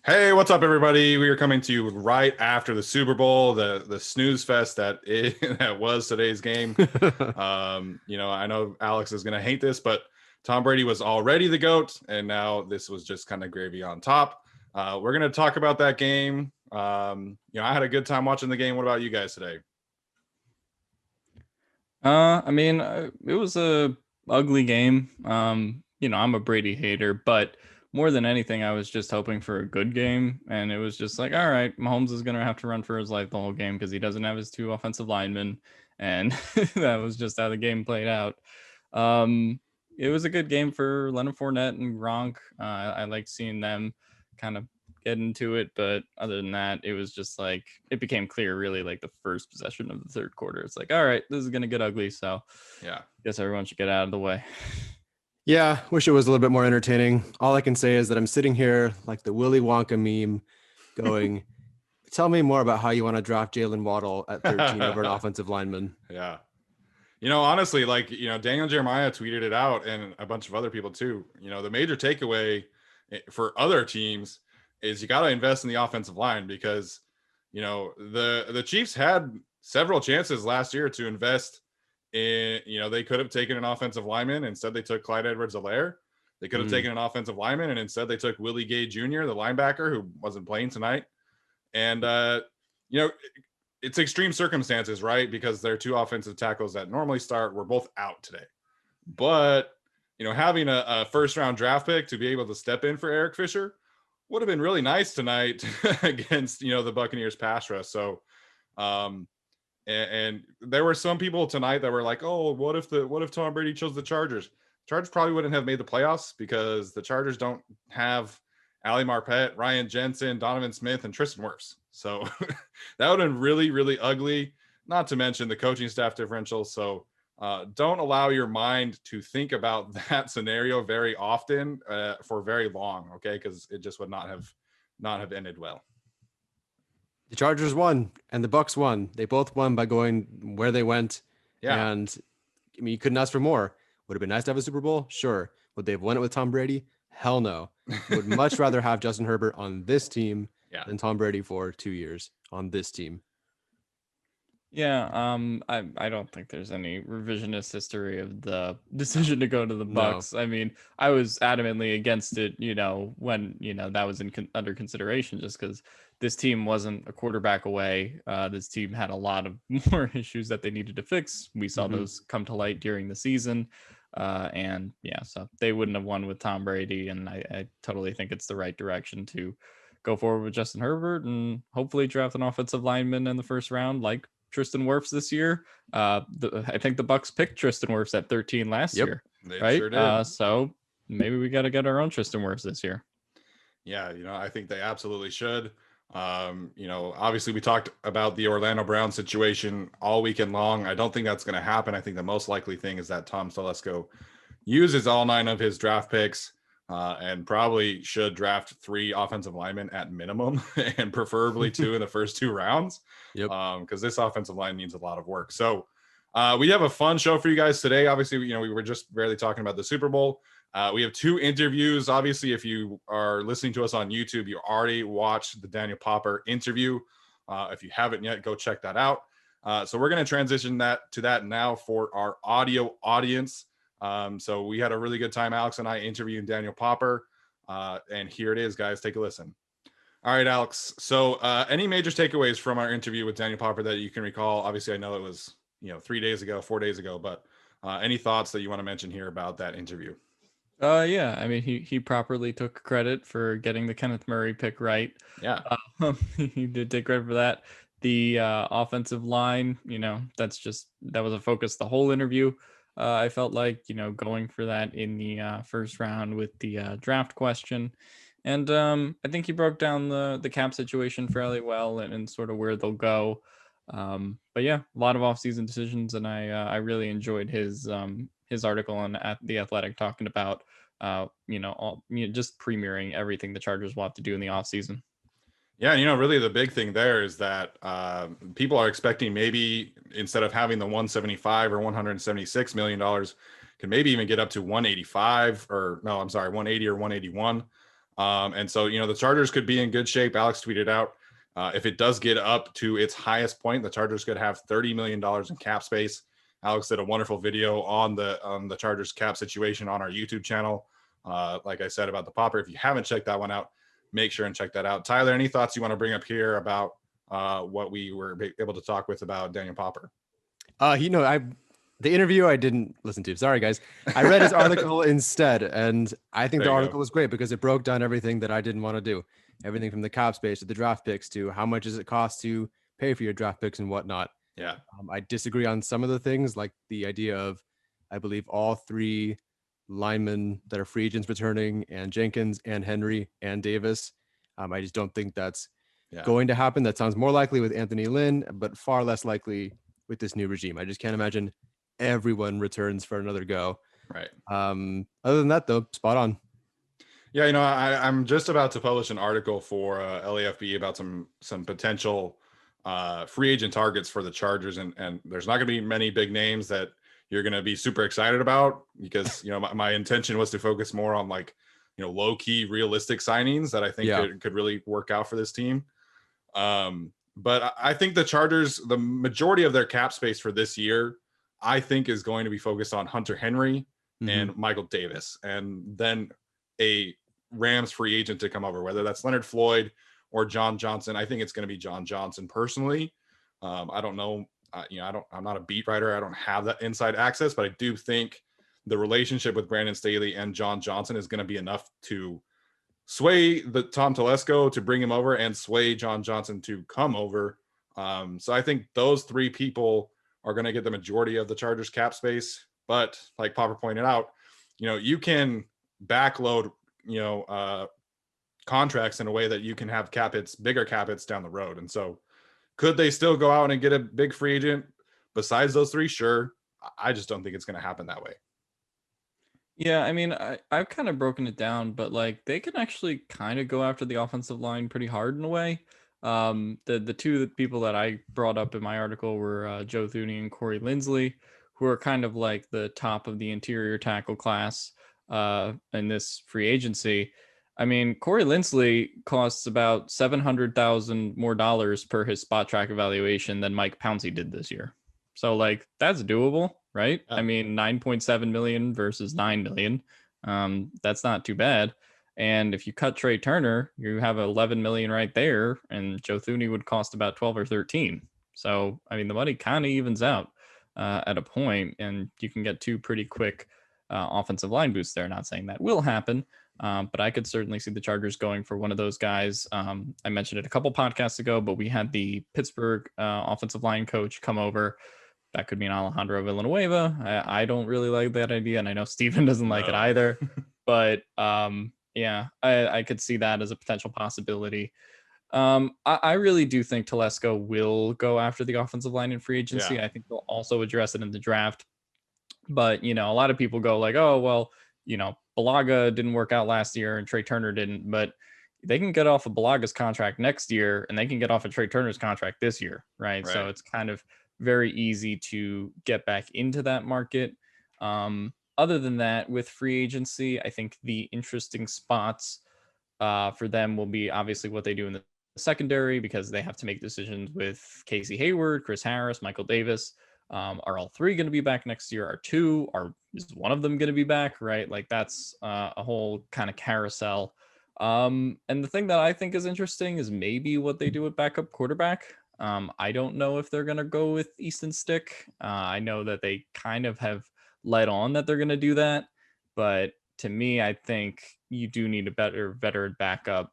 Hey, what's up, everybody? We are coming to you right after the Super Bowl, the snooze fest that was today's game. I know Alex is going to hate this, but Tom Brady was already the GOAT, and now this was just kind of gravy on top. We're going to talk about that game. I had a good time watching the game. What about you guys today? It was a ugly game. I'm a Brady hater, but more than anything, I was just hoping for a good game, and it was just like, all right, Mahomes is gonna have to run for his life the whole game because he doesn't have his two offensive linemen, and that was just how the game played out. It was a good game for Leonard Fournette and Gronk. I liked seeing them kind of get into it, but other than that, it was just like it became clear really like the first possession of the third quarter. It's like, all right, this is gonna get ugly, so Yeah. guess everyone should get out of the way. Yeah, wish it was a little bit more entertaining. All I can say is that I'm sitting here like the Willy Wonka meme going, tell me more about how you want to draft Jalen Waddle at 13 over an offensive lineman. Yeah. Honestly, Daniel Jeremiah tweeted it out and a bunch of other people too. The major takeaway for other teams is you got to invest in the offensive line because, the Chiefs had several chances last year to invest in, they could have taken an offensive lineman. Instead, they took Clyde Edwards-Helaire. They could have taken an offensive lineman, and instead they took Willie Gay Jr., the linebacker who wasn't playing tonight. And, you know, it's extreme circumstances, right? Because their two offensive tackles that normally start were both out today. But, having a first round draft pick to be able to step in for Eric Fisher would have been really nice tonight against, the Buccaneers pass rush. So, and there were some people tonight that were like, oh, what if Tom Brady chose the Chargers? Chargers probably wouldn't have made the playoffs because the Chargers don't have Ali Marpet, Ryan Jensen, Donovan Smith, and Tristan Wirfs. So that would have been really, really ugly, not to mention the coaching staff differential. So don't allow your mind to think about that scenario very often for very long, okay? Because it just would not have ended well. The Chargers won and the Bucks won. They both won by going where they went. Yeah. And I mean, you couldn't ask for more. Would have been nice to have a Super Bowl? Sure. Would they have won it with Tom Brady? Hell no. Would much rather have Justin Herbert on this team than Tom Brady for 2 years on this team. Yeah, I don't think there's any revisionist history of the decision to go to the Bucks. No. I mean, I was adamantly against it, when that was under consideration, just because this team wasn't a quarterback away. This team had a lot of more issues that they needed to fix. We saw those come to light during the season, and yeah, so they wouldn't have won with Tom Brady, and I totally think it's the right direction to go forward with Justin Herbert and hopefully draft an offensive lineman in the first round, like Tristan Wirfs this year. I think the Bucks picked Tristan Wirfs at 13 last year, right? Sure did. So maybe we got to get our own Tristan Wirfs this year. Yeah, I think they absolutely should. Obviously we talked about the Orlando Brown situation all weekend long. I don't think that's going to happen. I think the most likely thing is that Tom Telesco uses all 9 of his draft picks and probably should draft 3 offensive linemen at minimum and preferably 2 in the first 2 rounds. Yep. Because this offensive line needs a lot of work. So we have a fun show for you guys today. Obviously, we were just barely talking about the Super Bowl. We have 2 interviews. Obviously, if you are listening to us on YouTube, you already watched the Daniel Popper interview. If you haven't yet, go check that out. So we're going to transition to that now for our audio audience. So we had a really good time, Alex and I, interviewing Daniel Popper. And here it is, guys. Take a listen. All right, Alex. So any major takeaways from our interview with Daniel Popper that you can recall? Obviously, I know it was 4 days ago, but any thoughts that you want to mention here about that interview? Yeah, I mean, he properly took credit for getting the Kenneth Murray pick right. Yeah. He did take credit for that. The offensive line, that was a focus the whole interview. I felt like, going for that in the first round with the draft question. And I think he broke down the cap situation fairly well and sort of where they'll go. But yeah, a lot of offseason decisions, and I really enjoyed his article on The Athletic talking about just premiering everything the Chargers will have to do in the offseason. Yeah, really the big thing there is that people are expecting maybe instead of having the 175 or 176 million dollars, can maybe even get up to 185 or no, I'm sorry, 180 or 181. And so, the Chargers could be in good shape. Alex tweeted out, if it does get up to its highest point, the Chargers could have $30 million in cap space. Alex did a wonderful video on the Chargers cap situation on our YouTube channel. Like I said about the popper, if you haven't checked that one out, make sure and check that out. Tyler, any thoughts you want to bring up here about what we were able to talk with about Daniel Popper? The interview I didn't listen to. Sorry, guys. I read his article instead, and I think the article was great because it broke down everything that I didn't want to do. Everything from the cap space to the draft picks to how much does it cost to pay for your draft picks and whatnot. Yeah. I disagree on some of the things, like the idea of, I believe, all three linemen that are free agents returning, and Jenkins and Henry and Davis. I just don't think that's going to happen. That sounds more likely with Anthony Lynn, but far less likely with this new regime. I just can't imagine everyone returns for another go. Right. Other than that, though, spot on. Yeah, I'm just about to publish an article for LAFB about some potential free agent targets for the Chargers, and there's not going to be many big names that you're going to be super excited about because my intention was to focus more on low key realistic signings that I think could really work out for this team. But I think the Chargers, the majority of their cap space for this year, I think is going to be focused on Hunter Henry and Michael Davis, and then a Rams free agent to come over, whether that's Leonard Floyd or John Johnson. I think it's going to be John Johnson personally. I don't know. I'm not a beat writer. I don't have that inside access, but I do think the relationship with Brandon Staley and John Johnson is going to be enough to sway the Tom Telesco to bring him over and sway John Johnson to come over. So I think those three people are going to get the majority of the Chargers cap space. But like Popper pointed out, you can backload, contracts in a way that you can have bigger cap hits down the road. And so could they still go out and get a big free agent besides those three? Sure. I just don't think it's going to happen that way. Yeah, I mean, I've kind of broken it down, but they can actually kind of go after the offensive line pretty hard in a way. The two people that I brought up in my article were Joe Thuney and Corey Linsley, who are kind of like the top of the interior tackle class in this free agency. I mean, Corey Linsley costs about $700,000 more per his spot track evaluation than Mike Pouncey did this year. So that's doable, right? I mean, 9.7 million versus 9 million. That's not too bad. And if you cut Trey Turner, you have 11 million right there, and Joe Thuney would cost about 12 or 13. So, I mean, the money kind of evens out at a point, and you can get two pretty quick offensive line boosts there. Not saying that will happen, but I could certainly see the Chargers going for one of those guys. I mentioned it a couple podcasts ago, but we had the Pittsburgh offensive line coach come over. That could mean Alejandro Villanueva. I don't really like that idea, and I know Steven doesn't like it either. But I could see that as a potential possibility. I really do think Telesco will go after the offensive line in free agency. Yeah. I think they'll also address it in the draft. But, a lot of people go oh, well, Balaga didn't work out last year and Trey Turner didn't. But they can get off of Balaga's contract next year and they can get off of Trey Turner's contract this year, right? So it's kind of very easy to get back into that market. Other than that, with free agency, I think the interesting spots for them will be obviously what they do in the secondary, because they have to make decisions with Casey Hayward, Chris Harris, Michael Davis. Are all three going to be back next year? Is one of them going to be back? Right? That's a whole kind of carousel. And the thing that I think is interesting is maybe what they do with backup quarterback. I don't know if they're going to go with Easton Stick. I know that they kind of have let on that they're going to do that, but to me, I think you do need a better veteran backup,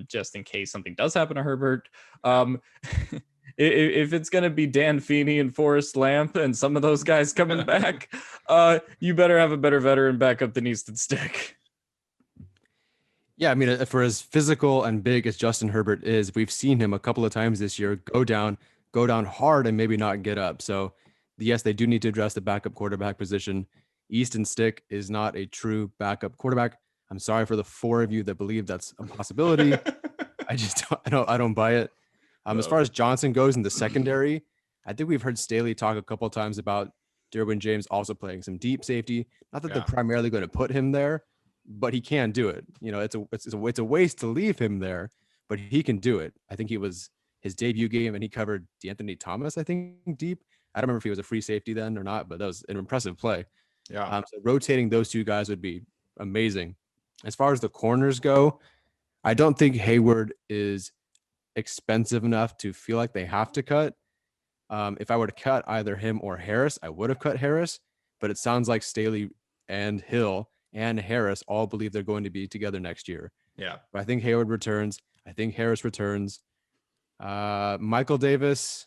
just in case something does happen to Herbert. If it's going to be Dan Feeney and Forrest Lamp and some of those guys coming back, you better have a better veteran backup than Easton Stick. Yeah, I mean, for as physical and big as Justin Herbert is, we've seen him a couple of times this year go down hard and maybe not get up. So yes, they do need to address the backup quarterback position. Easton Stick is not a true backup quarterback. I'm sorry for the four of you that believe that's a possibility. I don't buy it. As far as Johnson goes in the secondary, I think we've heard Staley talk a couple of times about Derwin James also playing some deep safety. Not that they're primarily going to put him there, but he can do it. You know, it's a waste to leave him there, but he can do it. I think he was his debut game and he covered D'Anthony Thomas, I think, deep. I don't remember if he was a free safety then or not, but that was an impressive play. Yeah. So rotating those two guys would be amazing. As far as the corners go, I don't think Hayward is expensive enough to feel like they have to cut. If I were to cut either him or Harris, I would have cut Harris, but it sounds like Staley and Hill and Harris all believe they're going to be together next year. Yeah. But I think Hayward returns. I think Harris returns. Michael Davis,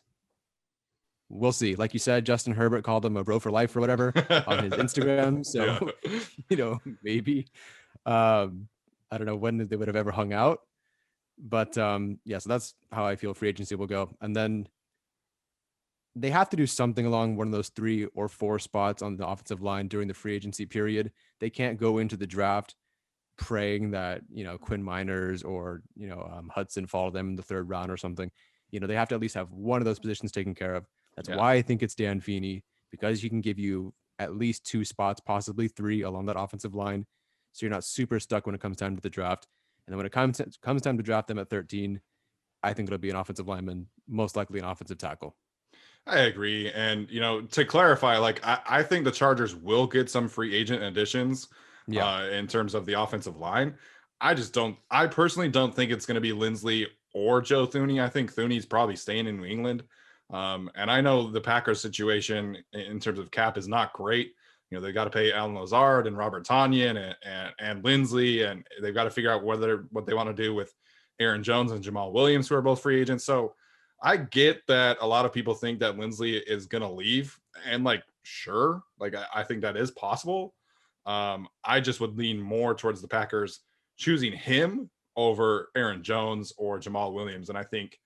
we'll see. Like you said, Justin Herbert called him a bro for life or whatever on his Instagram. So, maybe. I don't know when they would have ever hung out. But so that's how I feel free agency will go. And then they have to do something along one of those 3 or 4 spots on the offensive line during the free agency period. They can't go into the draft praying that, Quinn Miners or, Hudson follow them in the 3rd round or something. They have to at least have one of those positions taken care of. That's why I think it's Dan Feeney, because he can give you at least 2 spots, possibly 3 along that offensive line. So you're not super stuck when it comes time to the draft. And then when it comes time to draft them at 13, I think it'll be an offensive lineman, most likely an offensive tackle. I agree. And, to clarify, I think the Chargers will get some free agent additions in terms of the offensive line. I personally don't think it's going to be Lindsley or Joe Thuney. I think Thuney's probably staying in New England. And I know the Packers situation in terms of cap is not great. They got to pay Alan Lazard and Robert Tonyan and Lindsley, and they've got to figure out what they want to do with Aaron Jones and Jamal Williams, who are both free agents. So I get that a lot of people think that Lindsley is going to leave, and sure, I think that is possible. I just would lean more towards the Packers choosing him over Aaron Jones or Jamal Williams. And I think,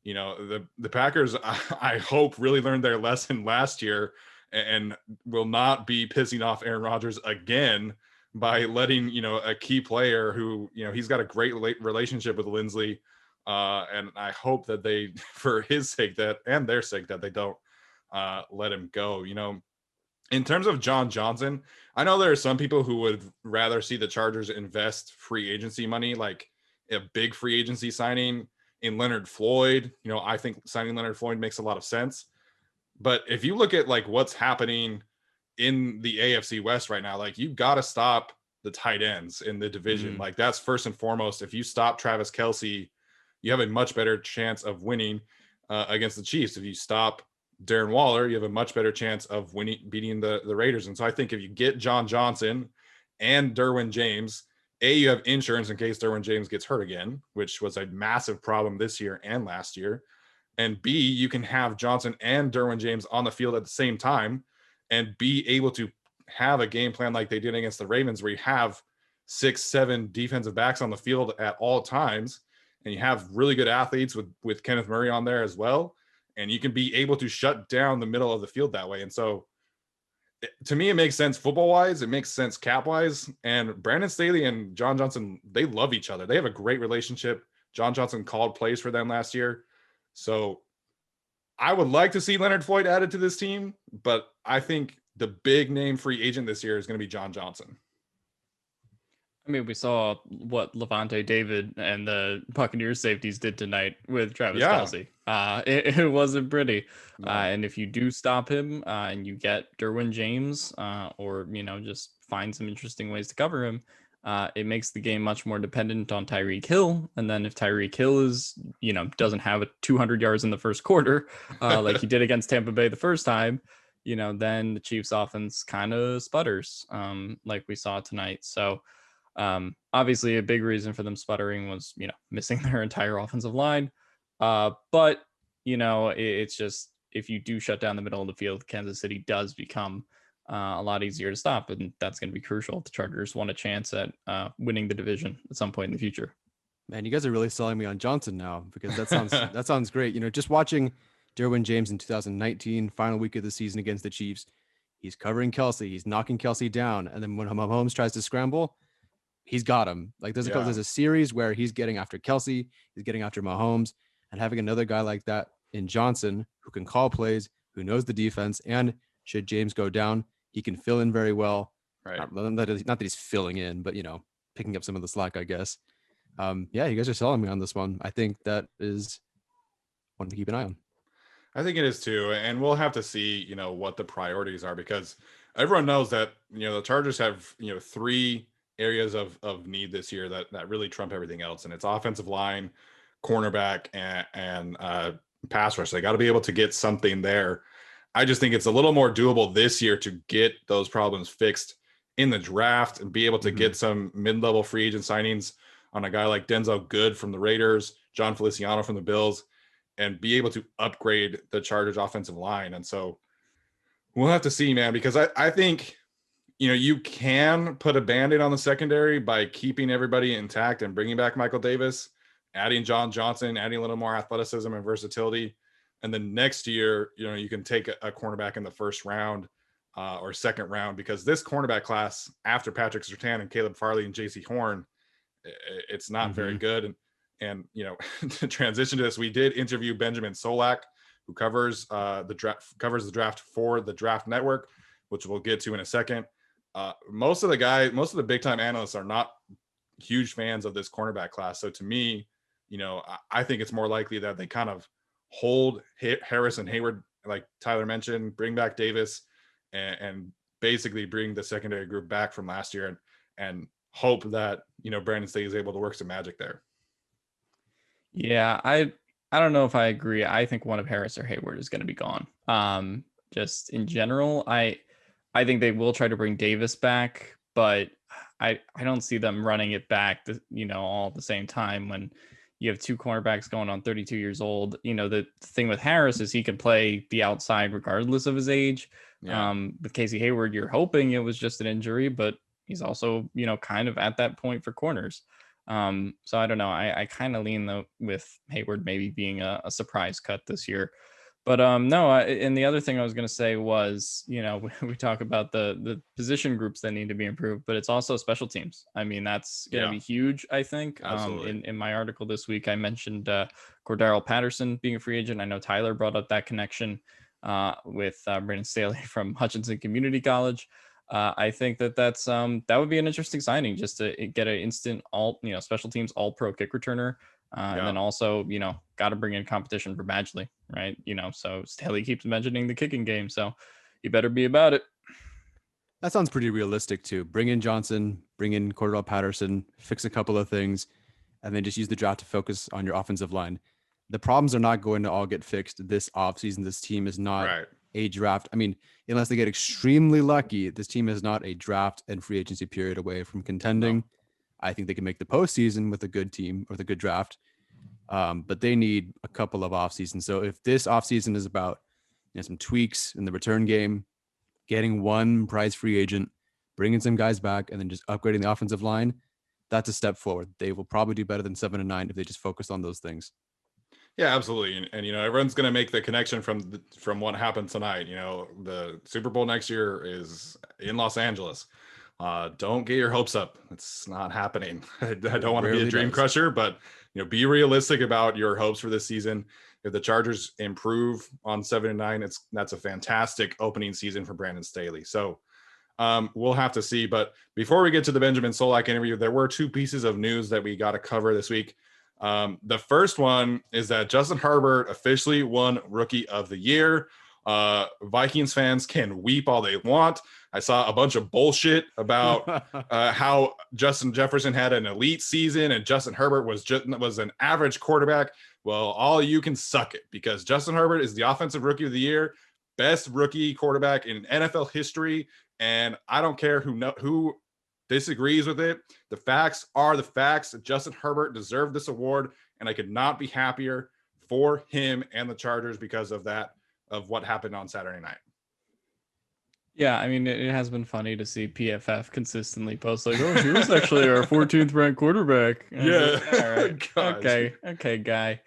the Packers, I hope, really learned their lesson last year and will not be pissing off Aaron Rodgers again by letting, a key player who, he's got a great relationship with Lindsley. And I hope that they, for his sake, and their sake, that they don't let him go. In terms of John Johnson, I know there are some people who would rather see the Chargers invest free agency money, like a big free agency signing in Leonard Floyd. I think signing Leonard Floyd makes a lot of sense. But if you look at what's happening in the AFC West right now, you've got to stop the tight ends in the division. That's first and foremost. If you stop Travis Kelce, you have a much better chance of winning against the Chiefs. If you stop Darren Waller, you have a much better chance of beating the Raiders. And so I think if you get John Johnson and Derwin James, you have insurance in case Derwin James gets hurt again, which was a massive problem this year and last year. And B, you can have Johnson and Derwin James on the field at the same time and be able to have a game plan like they did against the Ravens, where you have 6-7 defensive backs on the field at all times. And you have really good athletes with Kenneth Murray on there as well. And you can be able to shut down the middle of the field that way. And so to me, it makes sense football-wise. It makes sense cap-wise. And Brandon Staley and John Johnson, they love each other. They have a great relationship. John Johnson called plays for them last year. So I would like to see Leonard Floyd added to this team, but I think the big name free agent this year is going to be John Johnson. I mean, we saw what Levante David and the Buccaneers safeties did tonight with Travis Kelce. It wasn't pretty. No. And if you do stop him and you get Derwin James or, just find some interesting ways to cover him, it makes the game much more dependent on Tyreek Hill. And then if Tyreek Hill is, doesn't have 200 yards in the first quarter, like he did against Tampa Bay the first time, then the Chiefs offense kind of sputters like we saw tonight. So obviously a big reason for them sputtering was, missing their entire offensive line. But, it's just, if you do shut down the middle of the field, Kansas City does become a lot easier to stop. And that's going to be crucial if the Chargers want a chance at winning the division at some point in the future. Man, you guys are really selling me on Johnson now, because that sounds great. Just watching Derwin James in 2019, final week of the season against the Chiefs, he's covering Kelce, he's knocking Kelce down. And then when Mahomes tries to scramble, he's got him. There's a series where he's getting after Kelce, he's getting after Mahomes, and having another guy like that in Johnson, who can call plays, who knows the defense, and should James go down, he can fill in very well. Right. Not that he's filling in, but picking up some of the slack, I guess. Yeah, you guys are selling me on this one. I think that is one to keep an eye on. I think it is too, and we'll have to see, what the priorities are, because everyone knows that the Chargers have three areas of need this year that really trump everything else, and it's offensive line, cornerback, and pass rush. They got to be able to get something there. I just think it's a little more doable this year to get those problems fixed in the draft and be able to get some mid-level free agent signings on a guy like Denzel Good from the Raiders, John Feliciano from the Bills, and be able to upgrade the Chargers offensive line. And so we'll have to see, man, because I think, you can put a Band-Aid on the secondary by keeping everybody intact and bringing back Michael Davis, adding John Johnson, adding a little more athleticism and versatility. And then next year, you can take a cornerback in the first round or second round, because this cornerback class after Patrick Surtain and Caleb Farley and JC Horn, it's not very good. And to transition to this, we did interview Benjamin Solak, who covers the draft for the Draft Network, which we'll get to in a second. Most of the big time analysts are not huge fans of this cornerback class. So to me, I think it's more likely that they kind of hold Harris and Hayward, like Tyler mentioned, bring back Davis, and basically bring the secondary group back from last year, and hope that Brandon Staley is able to work some magic there. Yeah, I don't know if I agree. I think one of Harris or Hayward is going to be gone. Just in general, I think they will try to bring Davis back, but I don't see them running it back, all at the same time when you have two cornerbacks going on 32 years old. The thing with Harris is he can play the outside regardless of his age. Yeah. With Casey Hayward, you're hoping it was just an injury, but he's also, kind of at that point for corners. So I don't know. I kind of lean with Hayward maybe being a surprise cut this year. But no, and the other thing I was going to say was, we talk about the position groups that need to be improved, but it's also special teams. I mean, that's going to be huge, I think. In my article this week, I mentioned Cordero Patterson being a free agent. I know Tyler brought up that connection with Brandon Staley from Hutchinson Community College. I think that would be an interesting signing, just to get an instant special teams all pro kick returner. And then also, got to bring in competition for Badgley, right? So Staley keeps mentioning the kicking game, so you better be about it. That sounds pretty realistic too. Bring in Johnson, bring in Cordell Patterson, fix a couple of things, and then just use the draft to focus on your offensive line. The problems are not going to all get fixed this offseason. This team is not a draft. I mean, unless they get extremely lucky, this team is not a draft and free agency period away from contending. No. I think they can make the postseason with a good team or with a good draft. But they need a couple of off seasons. So if this off season is about some tweaks in the return game, getting one prize free agent, bringing some guys back, and then just upgrading the offensive line, that's a step forward. They will probably do better than 7-9 if they just focus on those things. Yeah, absolutely. And everyone's going to make the connection from what happened tonight. The Super Bowl next year is in Los Angeles. Don't get your hopes up. It's not happening. I don't want to be a dream crusher, but be realistic about your hopes for this season. If the Chargers improve on 7-9, that's a fantastic opening season for Brandon Staley. So we'll have to see. But before we get to the Benjamin Solak interview, there were two pieces of news that we got to cover this week. The first one is that Justin Herbert officially won Rookie of the Year. Vikings fans can weep all they want. I saw a bunch of bullshit about how Justin Jefferson had an elite season and Justin Herbert was an average quarterback. Well, all you can suck it, because Justin Herbert is the offensive rookie of the year, best rookie quarterback in NFL history. And I don't care who disagrees with it. The facts are the facts. Justin Herbert deserved this award, and I could not be happier for him and the Chargers because of what happened on Saturday night. Yeah, I mean, it has been funny to see PFF consistently post like, "Oh, he was actually our 14th ranked quarterback." Yeah. Like, all right. Okay, guy.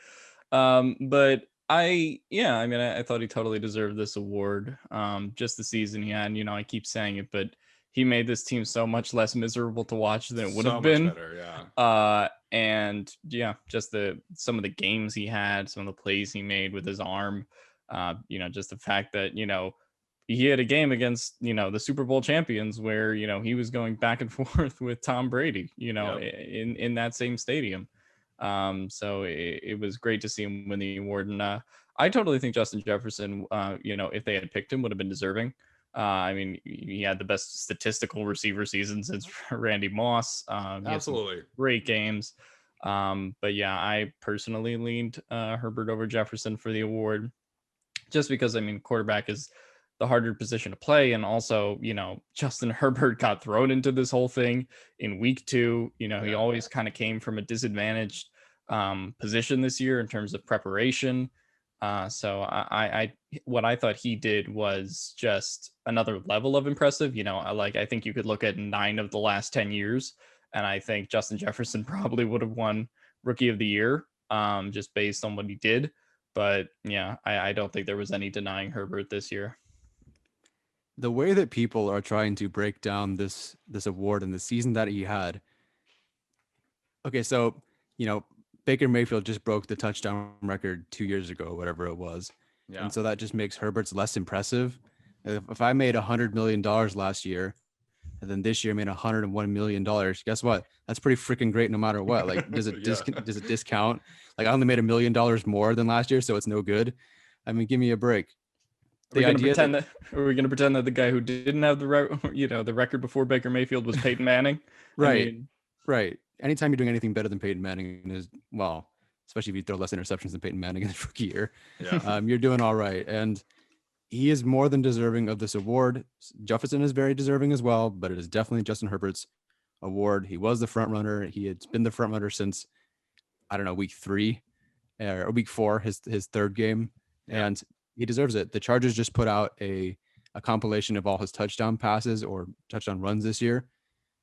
But I thought he totally deserved this award. Just the season he had. I keep saying it, but he made this team so much less miserable to watch than it would have been. Better, yeah. And yeah, just some of the games he had, some of the plays he made with his arm. Just the fact that he had a game against, the Super Bowl champions where, he was going back and forth with Tom Brady, in that same stadium. So it was great to see him win the award. And I totally think Justin Jefferson, if they had picked him, would have been deserving. I mean, he had the best statistical receiver season since Randy Moss. Absolutely. Great games. But yeah, I personally leaned Herbert over Jefferson for the award, just because, quarterback is the harder position to play. And also, Justin Herbert got thrown into this whole thing in week 2. He always kind of came from a disadvantaged position this year in terms of preparation. So what I thought he did was just another level of impressive. I think you could look at 9 of the last 10 years, and I think Justin Jefferson probably would have won Rookie of the Year, just based on what he did. But yeah, I don't think there was any denying Herbert this year. The way that people are trying to break down this award and the season that he had. Okay, so Baker Mayfield just broke the touchdown record 2 years ago, whatever it was. Yeah. And so that just makes Herbert's less impressive. If I made $100 million last year, and then this year made $101 million, guess what? That's pretty freaking great no matter what. Like, does it does it discount? Like, I only made $1 million more than last year, so it's no good. I mean, give me a break. Are we going to pretend that the guy who didn't have the record before Baker Mayfield was Peyton Manning? Right. Right. Anytime you're doing anything better than Peyton Manning is, well, especially if you throw less interceptions than Peyton Manning in his rookie year, you're doing all right. And he is more than deserving of this award. Jefferson is very deserving as well, but it is definitely Justin Herbert's award. He was the front runner. He had been the front runner since, I don't know, week 3 or week 4, his third game. Yeah. And he deserves it. The Chargers just put out a compilation of all his touchdown passes or touchdown runs this year.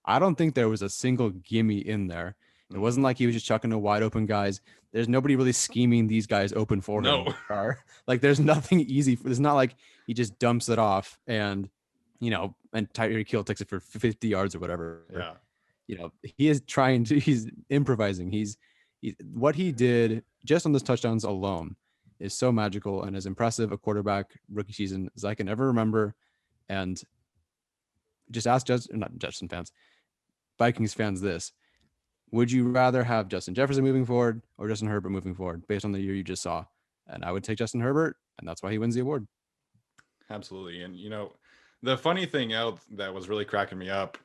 I don't think there was a single gimme in there. It wasn't like he was just chucking to wide open guys. There's nobody really scheming these guys open for him. Like, there's nothing easy. It's not like he just dumps it off and Tyreek Hill takes it for 50 yards or whatever. Yeah. He's improvising. He's what he did just on those touchdowns alone is so magical and as impressive a quarterback rookie season as I can ever remember. And just ask Vikings fans this. Would you rather have Justin Jefferson moving forward or Justin Herbert moving forward based on the year you just saw? And I would take Justin Herbert, and that's why he wins the award. Absolutely. And, the funny thing that was really cracking me up,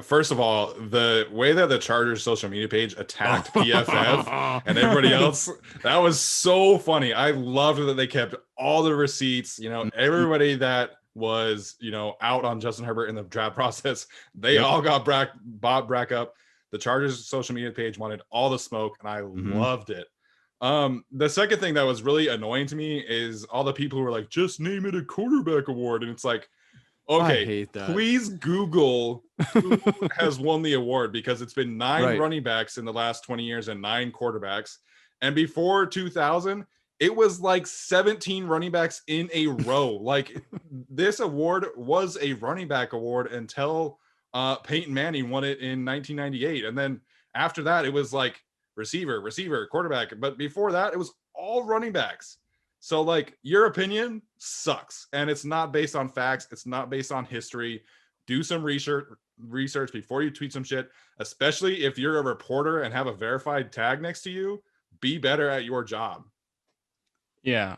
first of all, the way that the Chargers social media page attacked PFF and everybody else, that was so funny. I loved that they kept all the receipts, everybody that was, out on Justin Herbert in the draft process, they all got bought back up. The Chargers social media page wanted all the smoke, and I loved it. The second thing that was really annoying to me is all the people who were like, just name it a quarterback award. And it's like, okay, please Google who has won the award, because it's been 9 running backs in the last 20 years and 9 quarterbacks. And before 2000, it was like 17 running backs in a row. Like, this award was a running back award until Peyton Manning won it in 1998. And then after that, it was like receiver, quarterback. But before that, it was all running backs. So, like, your opinion sucks. And it's not based on facts. It's not based on history. Do some research before you tweet some shit, especially if you're a reporter and have a verified tag next to you. Be better at your job. Yeah.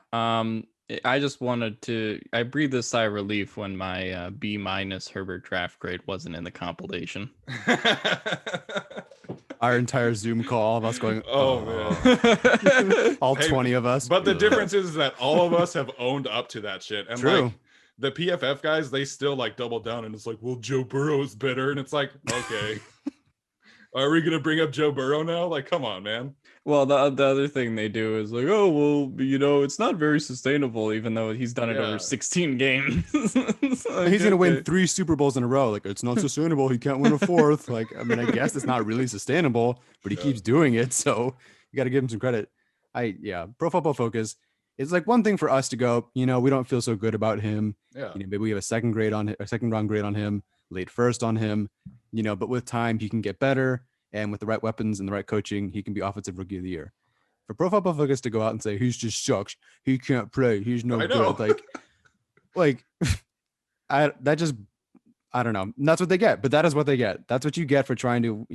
I just wanted to, I breathed a sigh of relief when my B- Herbert draft grade wasn't in the compilation. Our entire Zoom call of us going, oh man. All 20 of us. But the difference is that all of us have owned up to that shit. And True. Like, the PFF guys, they still like double down, and it's like, well, Joe Burrow is better. And it's like, okay. Are we going to bring up Joe Burrow now? Like, come on, man. Well, the other thing they do is like, oh, well, it's not very sustainable, even though he's done it over 16 games. Like, he's going to win 3 Super Bowls in a row. Like, it's not sustainable. He can't win a 4th. Like, I mean, I guess it's not really sustainable, but he keeps doing it. So you got to give him some credit. Pro Football Focus. It's like one thing for us to go, we don't feel so good about him. Yeah. Maybe we have a second round grade on him, late first on him, but with time, he can get better. And with the right weapons and the right coaching, he can be offensive rookie of the year. For Pro Football Focus to go out and say, he's just sucks, he can't play, he's no good. Like I don't know. And that's what they get, but that is what they get. That's what you get for trying to,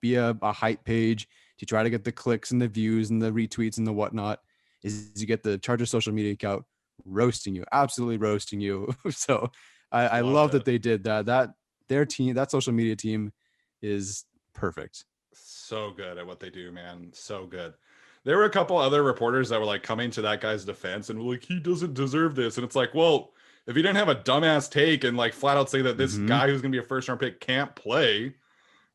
be a hype page to try to get the clicks and the views and the retweets and the whatnot. Is you get the Chargers social media account roasting you, absolutely roasting you. So I love that they did that. That their team, that social media team, is perfect. So good at what they do, man. So good. There were a couple other reporters that were like coming to that guy's defense and were like, he doesn't deserve this. And it's like, well, if you didn't have a dumbass take and like flat out say that this guy who's gonna be a first round pick can't play,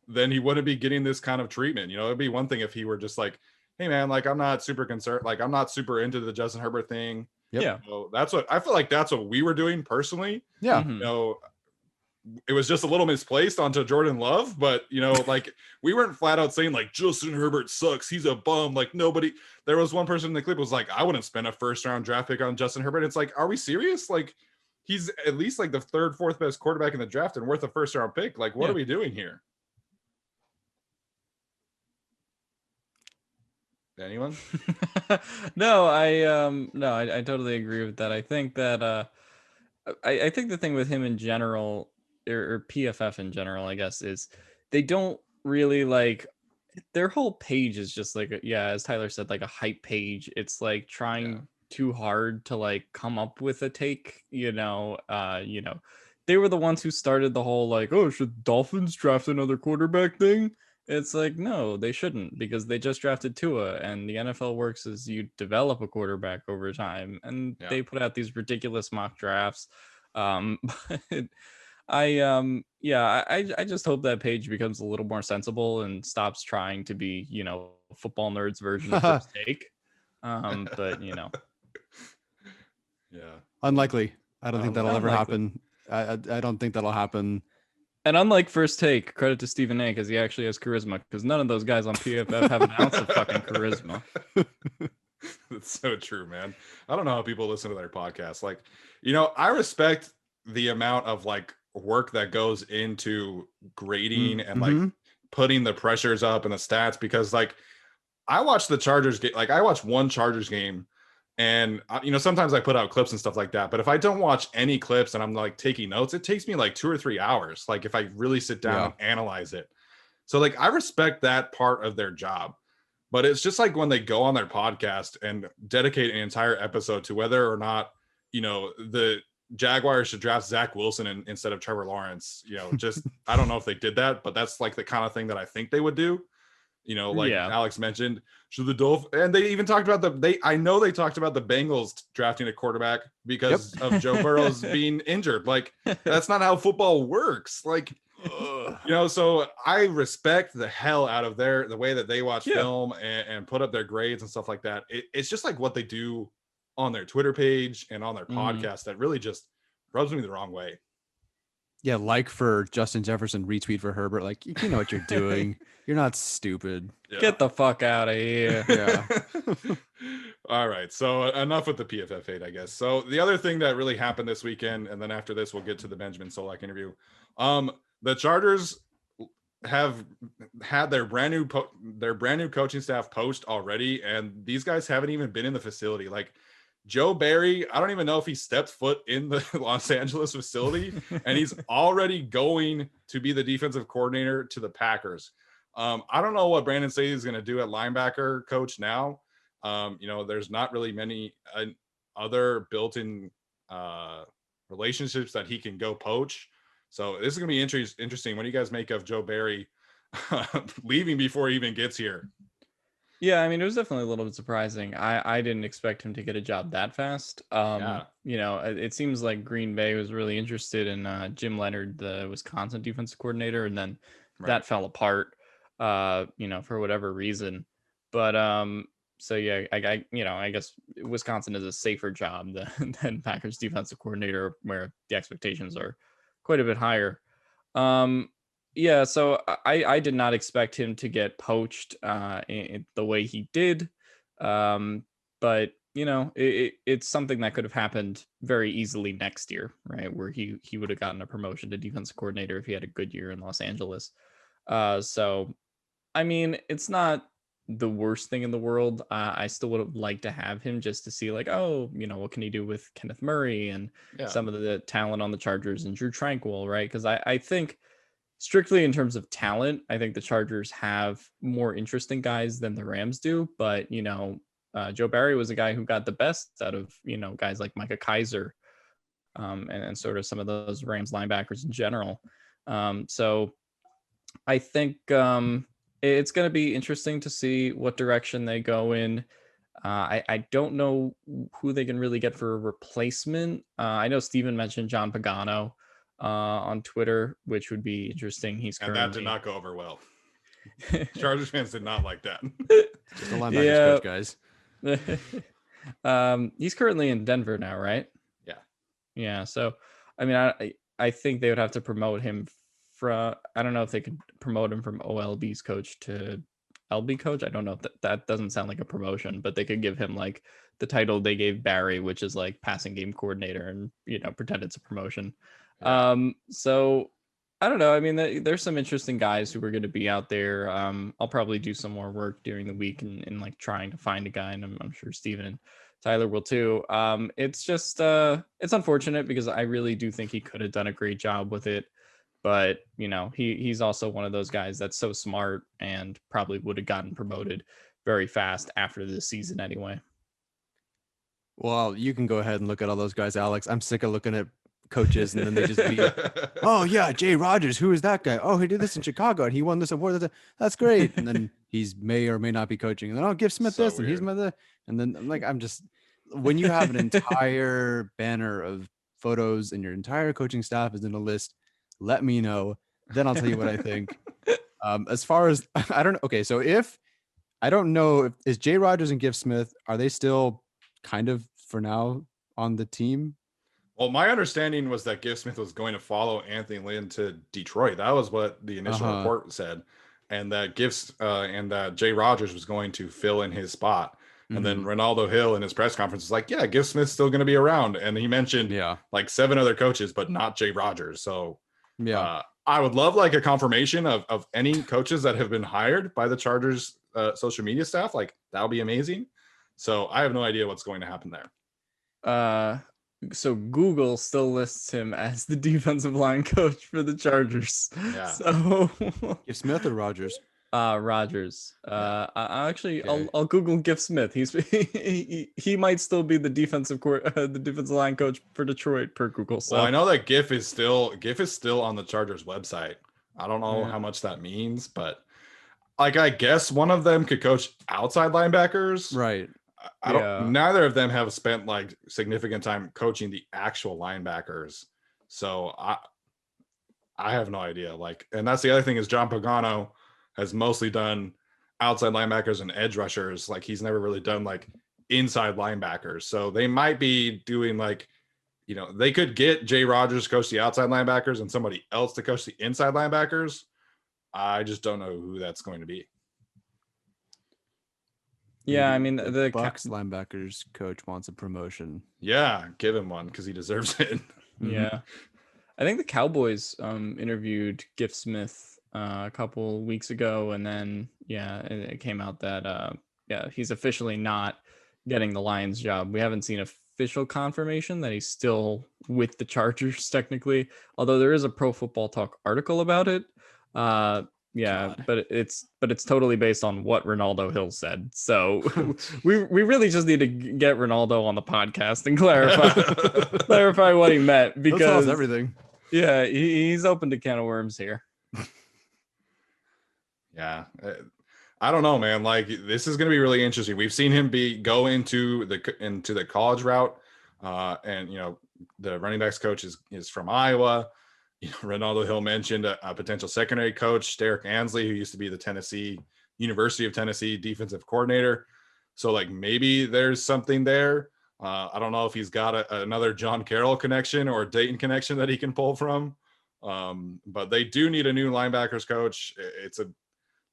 then he wouldn't be getting this kind of treatment. It'd be one thing if he were just like, hey man, like I'm not super concerned, like I'm not super into the Justin Herbert thing. Yep. Yeah. That's what I feel like that's what we were doing personally. Yeah. It was just a little misplaced onto Jordan Love, but like we weren't flat out saying like Justin Herbert sucks, he's a bum. Like nobody, there was one person in the clip was like, I wouldn't spend a first round draft pick on Justin Herbert. It's like, are we serious? Like he's at least like the third, fourth best quarterback in the draft and worth a first round pick. Like, what are we doing here? Anyone? No, I totally agree with that. I think that I think the thing with him in general, or PFF in general, I guess, is they don't really like their whole page is just like as Tyler said, like a hype page. It's like trying too hard to like come up with a take. They were the ones who started the whole like, oh, should Dolphins draft another quarterback thing? It's like, no, they shouldn't, because they just drafted Tua, and the NFL works as you develop a quarterback over time, and they put out these ridiculous mock drafts. But I just hope that page becomes a little more sensible and stops trying to be, football nerds version of First Take. But unlikely. I don't think that'll ever happen. I don't think that'll happen. And unlike First Take, credit to Stephen A, because he actually has charisma, because none of those guys on PFF have an ounce of fucking charisma. That's so true, man. I don't know how people listen to their podcasts. Like, I respect the amount of like work that goes into grading and like putting the pressures up and the stats, because like I watch the Chargers game, like I watch one Chargers game, and sometimes I put out clips and stuff like that, but if I don't watch any clips and I'm like taking notes, it takes me like 2 or 3 hours, like if I really sit down and analyze it. So like I respect that part of their job, but it's just like when they go on their podcast and dedicate an entire episode to whether or not the Jaguars should draft Zach Wilson instead of Trevor Lawrence. Just I don't know if they did that, but that's like the kind of thing that I think they would do. Alex mentioned, should the Dolphins, and they even talked about I know they talked about the Bengals drafting a quarterback because of Joe Burrow's being injured. Like that's not how football works. Like, so I respect the hell out of the way that they watch film and put up their grades and stuff like that. It's just like what they do on their Twitter page and on their podcast that really just rubs me the wrong way. Yeah, like for Justin Jefferson, retweet for Herbert. Like, you know what you're doing. You're not stupid. Yeah. Get the fuck out of here. Yeah. All right. So enough with the PFF hate, I guess. So the other thing that really happened this weekend, and then after this, we'll get to the Benjamin Solak interview. The Chargers have had their brand new coaching staff post already, and these guys haven't even been in the facility. Like, Joe Barry, I don't even know if he stepped foot in the Los Angeles facility, and he's already going to be the defensive coordinator to the Packers. I don't know what Brandon Staley is going to do at linebacker coach now. There's not really many other built-in relationships that he can go poach. So this is going to be interesting. What do you guys make of Joe Barry leaving before he even gets here? Yeah, I mean, it was definitely a little bit surprising. I didn't expect him to get a job that fast. It seems like Green Bay was really interested in Jim Leonard, the Wisconsin defensive coordinator, and then that fell apart, for whatever reason. But so yeah, I guess Wisconsin is a safer job than Packers defensive coordinator, where the expectations are quite a bit higher. Yeah, so I did not expect him to get poached in the way he did. But, it's something that could have happened very easily next year, right? Where he would have gotten a promotion to defensive coordinator if he had a good year in Los Angeles. So, I mean, it's not the worst thing in the world. I still would have liked to have him just to see like, oh, what can he do with Kenneth Murray and Yeah. some of the talent on the Chargers and Drew Tranquil, right? Because I think strictly in terms of talent, I think the Chargers have more interesting guys than the Rams do. But, Joe Barry was a guy who got the best out of, guys like Micah Kaiser, and sort of some of those Rams linebackers in general. So I think it's going to be interesting to see what direction they go in. I don't know who they can really get for a replacement. I know Steven mentioned John Pagano on Twitter, which would be interesting. He's And currently... that did not go over well. Chargers fans did not like that. Just the linebackers coach, guys. He's currently in Denver now, right? Yeah. So, I mean, I think they would have to promote him from... I don't know if they could promote him from OLB's coach to LB coach. I don't know if that doesn't sound like a promotion, but they could give him like the title they gave Barry, which is like passing game coordinator, and pretend it's a promotion. Yeah. So I don't know. I mean, there's some interesting guys who are going to be out there. I'll probably do some more work during the week in like trying to find a guy, and I'm sure Steven and Tyler will too. It's just it's unfortunate because I really do think he could have done a great job with it. But, he's also one of those guys that's so smart and probably would have gotten promoted very fast after this season anyway. Well, you can go ahead and look at all those guys, Alex. I'm sick of looking at coaches and then they just be, oh, yeah, Jay Rogers. Who is that guy? Oh, he did this in Chicago and he won this award. That's great. And then he's may or may not be coaching. And then I'll give Smith this, and he's my... And then I'm like, when you have an entire banner of photos and your entire coaching staff is in a list, let me know. Then I'll tell you what I think. As far as I don't know. Okay, so I don't know if is Jay Rogers and Gift Smith, are they still kind of for now on the team? Well, my understanding was that Gift Smith was going to follow Anthony Lynn to Detroit. That was what the initial report said, and that Jay Rogers was going to fill in his spot. And then Ronaldo Hill in his press conference was like, yeah, Gift Smith's still going to be around. And he mentioned like 7 other coaches, but not Jay Rogers. So I would love like a confirmation of any coaches that have been hired by the Chargers social media staff. Like that would be amazing. So I have no idea what's going to happen there. So Google still lists him as the defensive line coach for the Chargers. Yeah. So Gift Smith or Rogers? Rogers. I'll Google Gift Smith. He might still be the defensive line coach for Detroit per Google. So well, I know that Giff is still on the Chargers website. I don't know how much that means, but like I guess one of them could coach outside linebackers. Right. Neither of them have spent like significant time coaching the actual linebackers. So I have no idea. Like, and that's the other thing is John Pagano has mostly done outside linebackers and edge rushers. Like he's never really done like inside linebackers. So they might be doing like, they could get Jay Rogers to coach the outside linebackers and somebody else to coach the inside linebackers. I just don't know who that's going to be. Yeah, I mean the Bucks linebackers coach wants a promotion. Yeah, give him one because he deserves it. Yeah, I think the Cowboys interviewed Gift Smith a couple weeks ago, and then it came out that he's officially not getting the Lions job. We haven't seen official confirmation that he's still with the Chargers technically, although there is a Pro Football Talk article about it. But it's totally based on what Ronaldo Hill said. So we really just need to get Ronaldo on the podcast and clarify what he meant, because everything. Yeah, he's opened a can of worms here. Yeah, I don't know, man. Like this is going to be really interesting. We've seen him go into the college route, and the running backs coach is from Iowa. Ronaldo Hill mentioned a potential secondary coach, Derek Ansley, who used to be the University of Tennessee defensive coordinator. So like maybe there's something there. I don't know if he's got another John Carroll connection or Dayton connection that he can pull from. But they do need a new linebackers coach. It's a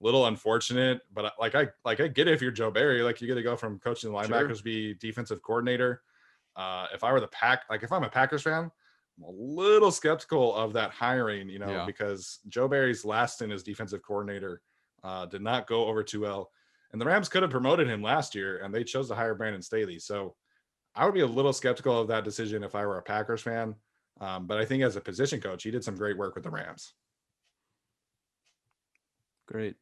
little unfortunate, but I get it if you're Joe Barry, like you get to go from coaching the linebackers to be defensive coordinator. If I were if I'm a Packers fan, I'm a little skeptical of that hiring, because Joe Barry's last stint as defensive coordinator did not go over too well. And the Rams could have promoted him last year, and they chose to hire Brandon Staley. So I would be a little skeptical of that decision if I were a Packers fan. But I think as a position coach, he did some great work with the Rams. Great.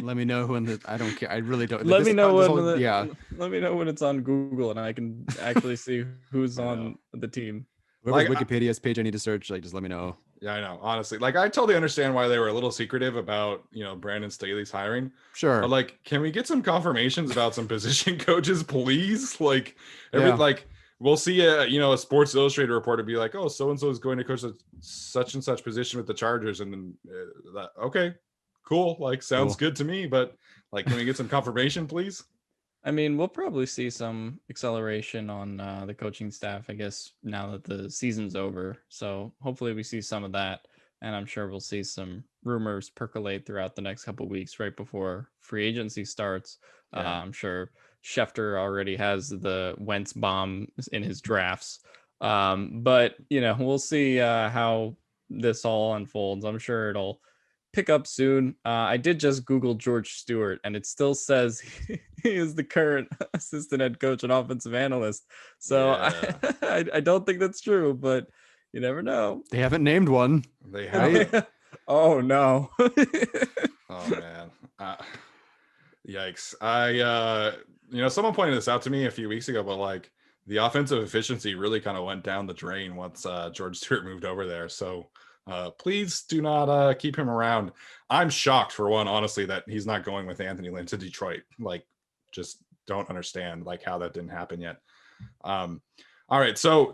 Let me know when I don't care. I really don't. Let me know when yeah. Let me know when it's on Google and I can actually see who's on the team. Whoever's Wikipedia's page I need to search, like, just let me know. Yeah, I know. Honestly, like, I totally understand why they were a little secretive about, Brandon Staley's hiring. Sure. But, like, can we get some confirmations about some position coaches, please? Like, we'll see a Sports Illustrated reporter be like, oh, so-and-so is going to coach such and such position with the Chargers. And then, okay, cool. Like, sounds good to me. But, like, can we get some confirmation, please? I mean, we'll probably see some acceleration on the coaching staff, I guess, now that the season's over. So hopefully we see some of that. And I'm sure we'll see some rumors percolate throughout the next couple of weeks right before free agency starts. Yeah. I'm sure Schefter already has the Wentz bomb in his drafts. But, we'll see how this all unfolds. I'm sure it'll pick up soon. I did just Google George Stewart, and it still says he is the current assistant head coach and offensive analyst. So I don't think that's true, but you never know. They haven't named one. They have. Oh no. Oh man. Yikes. Someone pointed this out to me a few weeks ago, but like the offensive efficiency really kind of went down the drain once George Stewart moved over there. So please do not keep him around. I'm shocked, for one, honestly, that he's not going with Anthony Lynn to Detroit. Like, just don't understand like how that didn't happen yet. All right, so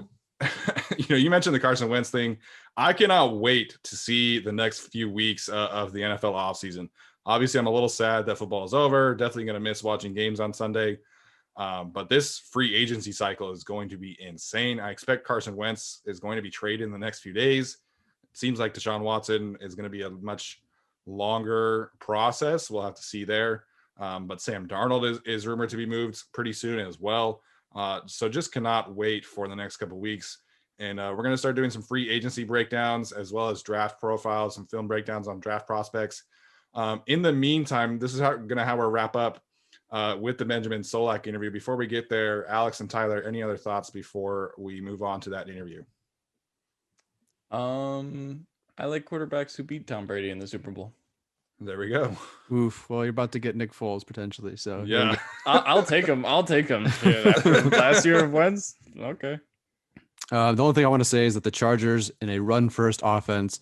you mentioned the Carson Wentz thing. I cannot wait to see the next few weeks of the NFL offseason. Obviously, I'm a little sad that football is over. Definitely going to miss watching games on Sunday. But this free agency cycle is going to be insane. I expect Carson Wentz is going to be traded in the next few days. Seems like Deshaun Watson is going to be a much longer process. We'll have to see there. But Sam Darnold is rumored to be moved pretty soon as well. So just cannot wait for the next couple of weeks. And we're going to start doing some free agency breakdowns as well as draft profiles, some film breakdowns on draft prospects. In the meantime, this is how we'll wrap up with the Benjamin Solak interview. Before we get there, Alex and Tyler, any other thoughts before we move on to that interview? I like quarterbacks who beat Tom Brady in the Super Bowl. There we go. Oof. Well, you're about to get Nick Foles potentially. So yeah, I'll take him. Yeah, after last year of Wentz. Okay. The only thing I want to say is that the Chargers in a run-first offense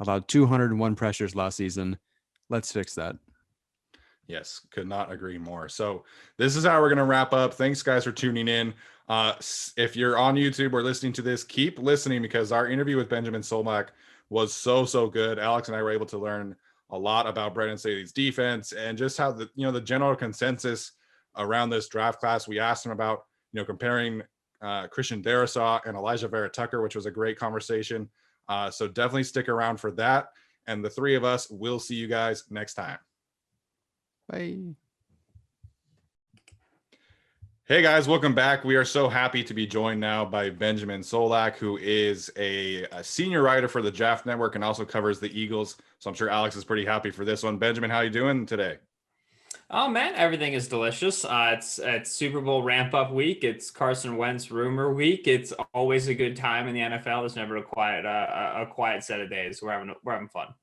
allowed 201 pressures last season. Let's fix that. Yes, could not agree more. So this is how we're going to wrap up. Thanks, guys, for tuning in. If you're on YouTube or listening to this, keep listening because our interview with Benjamin Solak was so good. Alex and I were able to learn a lot about Brandon Staley's defense and just how the general consensus around this draft class. We asked him about comparing Christian Darrisaw and Elijah Vera Tucker, which was a great conversation. So definitely stick around for that. And the three of us will see you guys next time. Bye. Hey guys, welcome back. We are so happy to be joined now by Benjamin Solak, who is a senior writer for the Draft Network and also covers the Eagles. So I'm sure Alex is pretty happy for this one. Benjamin, how you doing today? Oh man, everything is delicious. It's Super Bowl ramp up week. It's Carson Wentz rumor week. It's always a good time in the NFL. There's never a quiet set of days. We're having fun.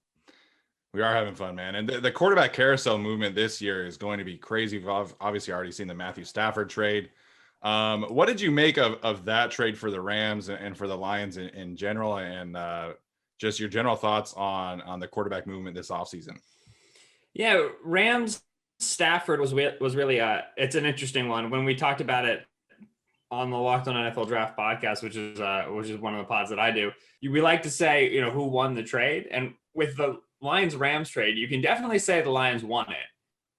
We are having fun, man. And the quarterback carousel movement this year is going to be crazy. We've obviously already seen the Matthew Stafford trade. What did you make of that trade for the Rams and for the Lions in general, and just your general thoughts on the quarterback movement this offseason? Yeah, Rams Stafford was really it's an interesting one. When we talked about it on the Locked On NFL Draft podcast, which is one of the pods that I do, we like to say who won the trade, and with the Lions-Rams trade, you can definitely say the Lions won it.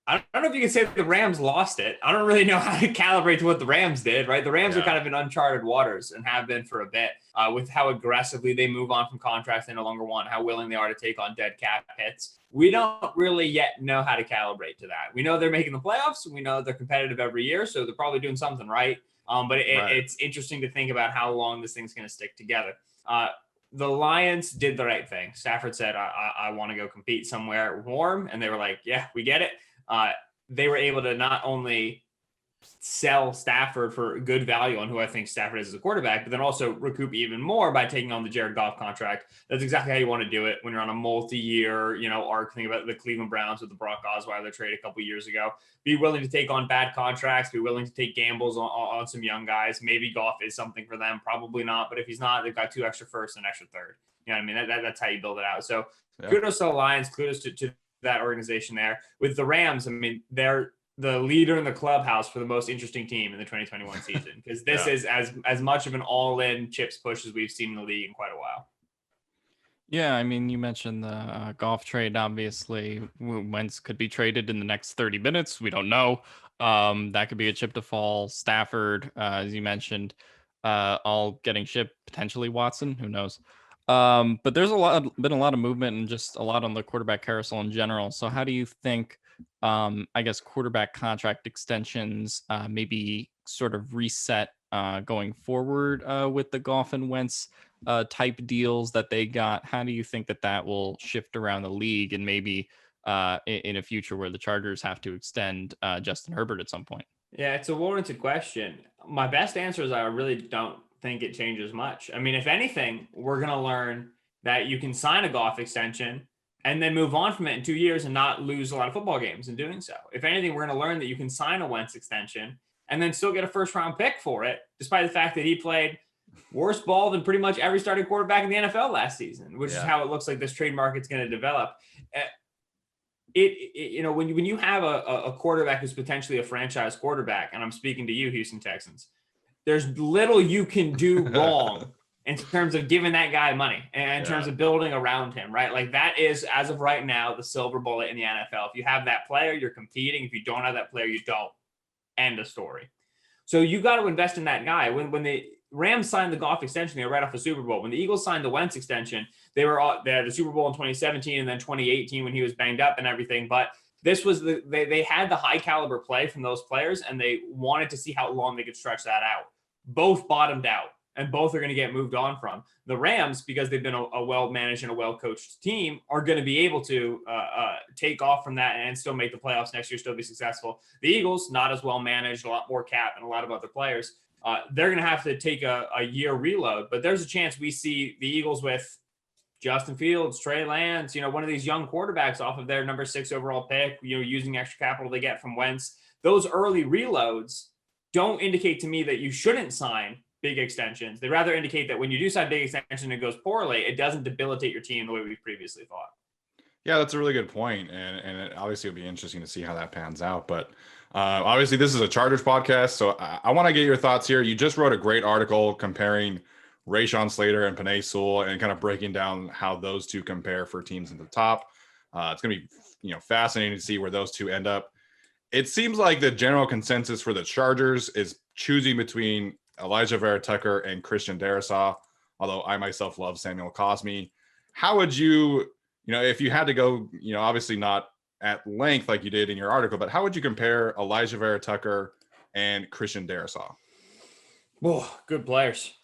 I don't know if you can say the Rams lost it. I don't really know how to calibrate to what the Rams did, right? The Rams are kind of in uncharted waters and have been for a bit with how aggressively they move on from contracts they no longer want, how willing they are to take on dead cap hits. We don't really yet know how to calibrate to that. We know they're making the playoffs. We know they're competitive every year, so they're probably doing something right. But it's interesting to think about how long this thing's going to stick together. the Lions did the right thing. Stafford said, I want to go compete somewhere warm. And they were like, yeah, we get it. They were able to not only sell Stafford for good value on who I think Stafford is as a quarterback, but then also recoup even more by taking on the Jared Goff contract. That's exactly how you want to do it when you're on a multi-year, arc. Think about the Cleveland Browns with the Brock Osweiler trade a couple years ago. Be willing to take on bad contracts, be willing to take gambles on some young guys. Maybe Goff is something for them, probably not. But if he's not, they've got 2 extra firsts and an extra third. You know what I mean? That's how you build it out. So kudos to the Lions, kudos to that organization there. With the Rams, I mean, they're the leader in the clubhouse for the most interesting team in the 2021 season, because this is as much of an all-in chips push as we've seen in the league in quite a while. Yeah, I mean, you mentioned the Goff trade. Obviously, Wentz could be traded in the next 30 minutes. We don't know. That could be a chip to fall. Stafford, as you mentioned, all getting shipped. Potentially Watson. Who knows? But there's been a lot of movement and just a lot on the quarterback carousel in general. So how do you think, I guess, quarterback contract extensions maybe sort of reset going forward with the Goff and Wentz type deals that they got? How do you think that will shift around the league and maybe in a future where the Chargers have to extend Justin Herbert at some point? Yeah, it's a warranted question. My best answer is I really don't think it changes much. I mean, if anything, we're going to learn that you can sign a Goff extension and then move on from it in 2 years and not lose a lot of football games in doing so. If anything, we're going to learn that you can sign a Wentz extension and then still get a first-round pick for it, despite the fact that he played worse ball than pretty much every starting quarterback in the NFL last season, which is how it looks like this trade market's going to develop. When you have a quarterback who's potentially a franchise quarterback, and I'm speaking to you, Houston Texans, there's little you can do wrong in terms of giving that guy money and in terms of building around him, right? Like that is, as of right now, the silver bullet in the NFL. If you have that player, you're competing. If you don't have that player, you don't. End of story. So you got to invest in that guy. When the Rams signed the Goff extension, they were right off the Super Bowl. When the Eagles signed the Wentz extension, they had the Super Bowl in 2017 and then 2018 when he was banged up and everything. But this was they had the high caliber play from those players, and they wanted to see how long they could stretch that out. Both bottomed out, and both are going to get moved on from. The Rams, because they've been a well-managed and a well-coached team, are going to be able to take off from that and still make the playoffs next year, still be successful. The Eagles, not as well-managed, a lot more cap and a lot of other players. They're going to have to take a year reload, but there's a chance we see the Eagles with Justin Fields, Trey Lance, one of these young quarterbacks off of their number 6 overall pick, using extra capital they get from Wentz. Those early reloads don't indicate to me that you shouldn't sign big extensions. They rather indicate that when you do sign big extension and it goes poorly, it doesn't debilitate your team the way we previously thought. Yeah, that's a really good point. And it obviously will be interesting to see how that pans out. But obviously this is a Chargers podcast, so I want to get your thoughts here. You just wrote a great article comparing Rashawn Slater and Penei Sewell and kind of breaking down how those two compare for teams at the top. It's going to be fascinating to see where those two end up. It seems like the general consensus for the Chargers is choosing between Elijah Vera Tucker and Christian Darrisaw, although I myself love Samuel Cosmi. How would you, if you had to go, obviously not at length like you did in your article, but how would you compare Elijah Vera Tucker and Christian Darrisaw? Oh, good players.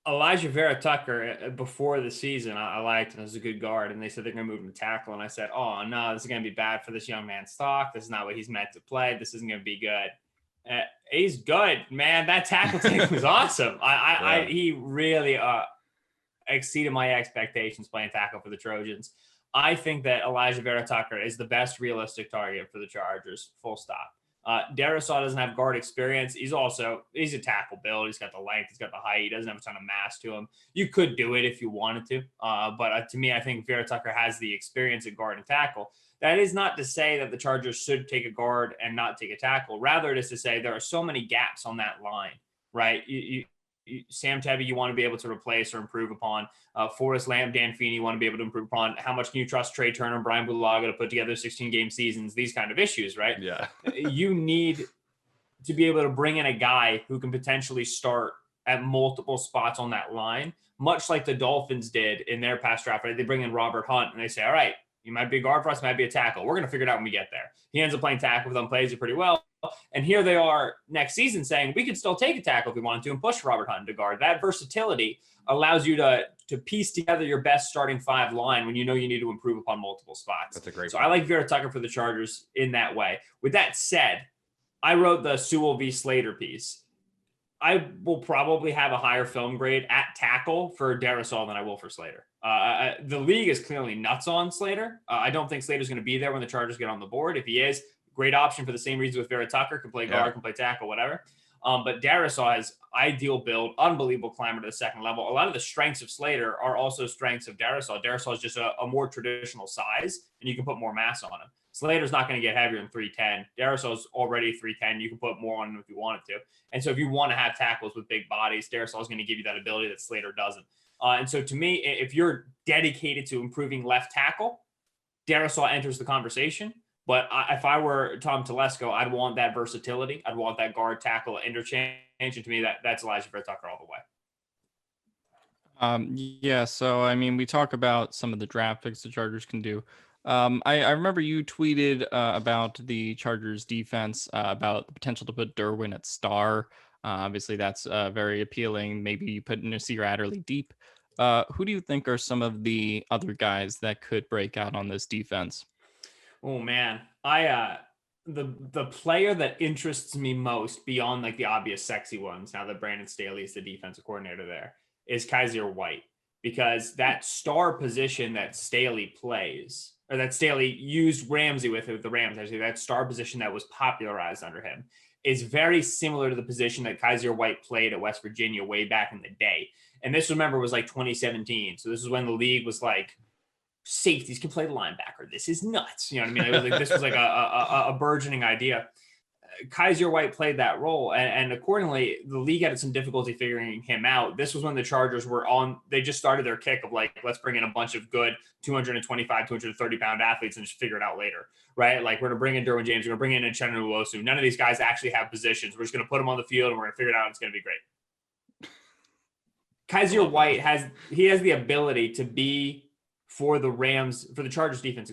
Elijah Vera Tucker, before the season, I liked him as a good guard, and they said they're going to move him to tackle. And I said, oh, no, this is going to be bad for this young man's stock. This is not what he's meant to play. This isn't going to be good. He's good, man. That tackle take was awesome. He really exceeded my expectations playing tackle for the Trojans. I think that Elijah Vera Tucker is the best realistic target for the Chargers, full stop. Darrisaw doesn't have guard experience. He's a tackle build. He's got the length. He's got the height. He doesn't have a ton of mass to him. You could do it if you wanted to. But to me, I think Vera Tucker has the experience at guard and tackle. That is not to say that the Chargers should take a guard and not take a tackle. Rather, it is to say there are so many gaps on that line, right? Sam Tebby, you want to be able to replace or improve upon. Forrest Lamb, Dan Feeney, you want to be able to improve upon. How much can you trust Trey Turner and Brian Bulaga to put together 16-game seasons? These kind of issues, right? Yeah. You need to be able to bring in a guy who can potentially start at multiple spots on that line, much like the Dolphins did in their past draft. Right? They bring in Robert Hunt and they say, all right, He might be a guard for us, might be a tackle. We're going to figure it out when we get there. He ends up playing tackle with them, plays it pretty well. And here they are next season saying we could still take a tackle if we wanted to and push Robert Hunt to guard. That versatility allows you to piece together your best starting 5 line when you know you need to improve upon multiple spots. That's a great So point. I like Vera Tucker for the Chargers in that way. With that said, I wrote the Sewell v. Slater piece. I will probably have a higher film grade at tackle for Darrisaw than I will for Slater. The league is clearly nuts on Slater. I don't think Slater's going to be there when the Chargers get on the board. If he is, great option for the same reasons with Vera Tucker, can play guard, can play tackle, whatever. But Darrisaw has ideal build, unbelievable climber to the second level. A lot of the strengths of Slater are also strengths of Darrisaw. Darrisaw is just a more traditional size, and you can put more mass on him. Slater's not going to get heavier than 310. Darrisaw's already 310. You can put more on him if you wanted to. And so if you want to have tackles with big bodies, Darrisaw is going to give you that ability that Slater doesn't. And so to me, if you're dedicated to improving left tackle, Darrisaw enters the conversation. But if I were Tom Telesco, I'd want that versatility. I'd want that guard tackle interchange. And to me, that's Elijah Vera Tucker all the way. Yeah, so I mean, we talk about some of the draft picks the Chargers can do. I remember you tweeted about the Chargers defense, about the potential to put Derwin at star. Obviously, that's very appealing. Maybe you put Nasir Adderley deep. Who do you think are some of the other guys that could break out on this defense? Oh man, the player that interests me most beyond like the obvious sexy ones, now that Brandon Staley is the defensive coordinator there, is Kaiser White, because that star position that Staley plays, or that Staley used Ramsey with the Rams, actually, that star position that was popularized under him, is very similar to the position that Kaiser White played at West Virginia way back in the day. And this, remember, was like 2017. So this is when the league was like, safeties can play linebacker. This is nuts. You know what I mean? It was like, this was like a burgeoning idea. Kaiser White played that role, and accordingly, the league had some difficulty figuring him out. This was when the Chargers were they just started their kick of like, let's bring in a bunch of good 225, 230 pound athletes and just figure it out later, right? Like, we're going to bring in Derwin James, we're going to bring in Uchenna Nwosu. None of these guys actually have positions. We're just going to put them on the field and we're going to figure it out. And it's going to be great. Kaiser White has the ability to be for the Chargers defense,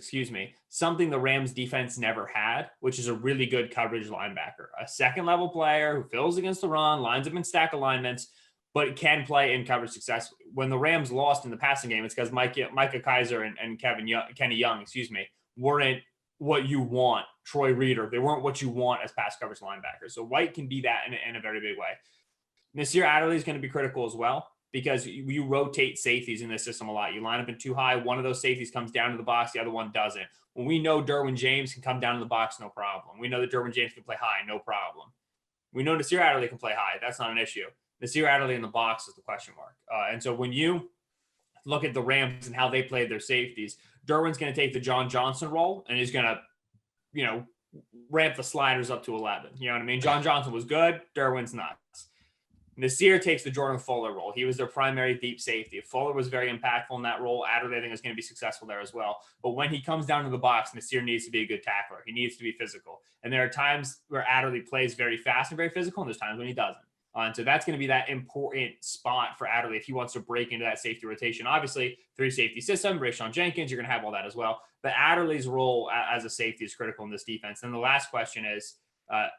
something the Rams defense never had, which is a really good coverage linebacker, a second level player who fills against the run, lines up in stack alignments, but can play in coverage successfully. When the Rams lost in the passing game, it's because Micah Kaiser and Kenny Young, weren't what you want. Troy Reader, they weren't what you want as pass coverage linebackers. So White can be that in a very big way. Nasir Adderley is going to be critical as well, because you rotate safeties in this system a lot. You line up in too high. One of those safeties comes down to the box. The other one doesn't. When we know Derwin James can come down to the box, no problem. We know that Derwin James can play high, no problem. We know Nasir Adderley can play high. That's not an issue. Nasir Adderley in the box is the question mark. And so when you look at the Rams and how they played their safeties, Derwin's going to take the John Johnson role and he's going to, ramp the sliders up to 11. You know what I mean? John Johnson was good. Derwin's not. Nasir takes the Jordan Fuller role. He was their primary deep safety. Fuller was very impactful in that role. Adderley, I think, is going to be successful there as well. But when he comes down to the box, Nasir needs to be a good tackler. He needs to be physical. And there are times where Adderley plays very fast and very physical, and there's times when he doesn't. And so that's going to be that important spot for Adderley if he wants to break into that safety rotation. Obviously, 3-safety system, Rayshawn Jenkins, you're going to have all that as well. But Adderley's role as a safety is critical in this defense. And the last question is,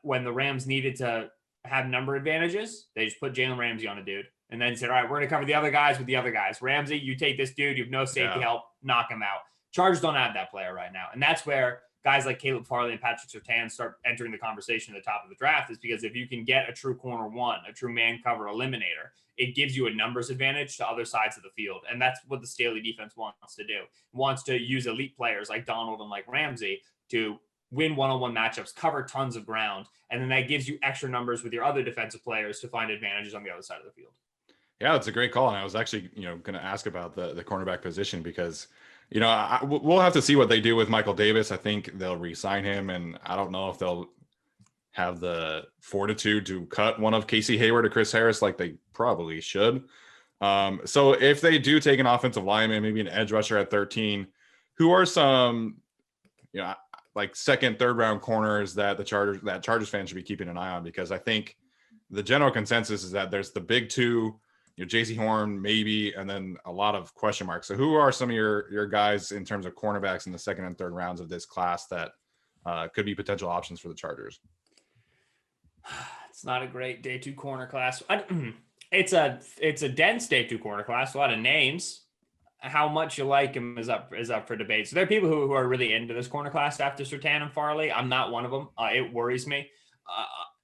when the Rams needed to have number advantages, they just put Jalen Ramsey on a dude and then said, all right, we're going to cover the other guys with the other guys. Ramsey, you take this dude, you have no safety help, knock him out. Chargers don't have that player right now. And that's where guys like Caleb Farley and Patrick Surtain start entering the conversation at the top of the draft, is because if you can get a true corner one, a true man cover eliminator, it gives you a numbers advantage to other sides of the field. And that's what the Staley defense wants to do. It wants to use elite players like Donald and like Ramsey to win one-on-one matchups, cover tons of ground, and then that gives you extra numbers with your other defensive players to find advantages on the other side of the field. Yeah, it's a great call. And I was actually, going to ask about the cornerback position because, we'll have to see what they do with Michael Davis. I think they'll re-sign him, and I don't know if they'll have the fortitude to cut one of Casey Hayward or Chris Harris like they probably should. So if they do take an offensive lineman, maybe an edge rusher at 13, who are some, like second, third round corners that Chargers fans should be keeping an eye on? Because I think the general consensus is that there's the big two JC Horn, maybe, and then a lot of question marks. So who are some of your guys in terms of cornerbacks in the second and third rounds of this class that could be potential options for the Chargers? It's not a great day 2 corner class. It's a dense day 2 corner class. A lot of names. How much you like him is up for debate. So there are people who are really into this corner class after Surtain and Farley. I'm not one of them. It worries me.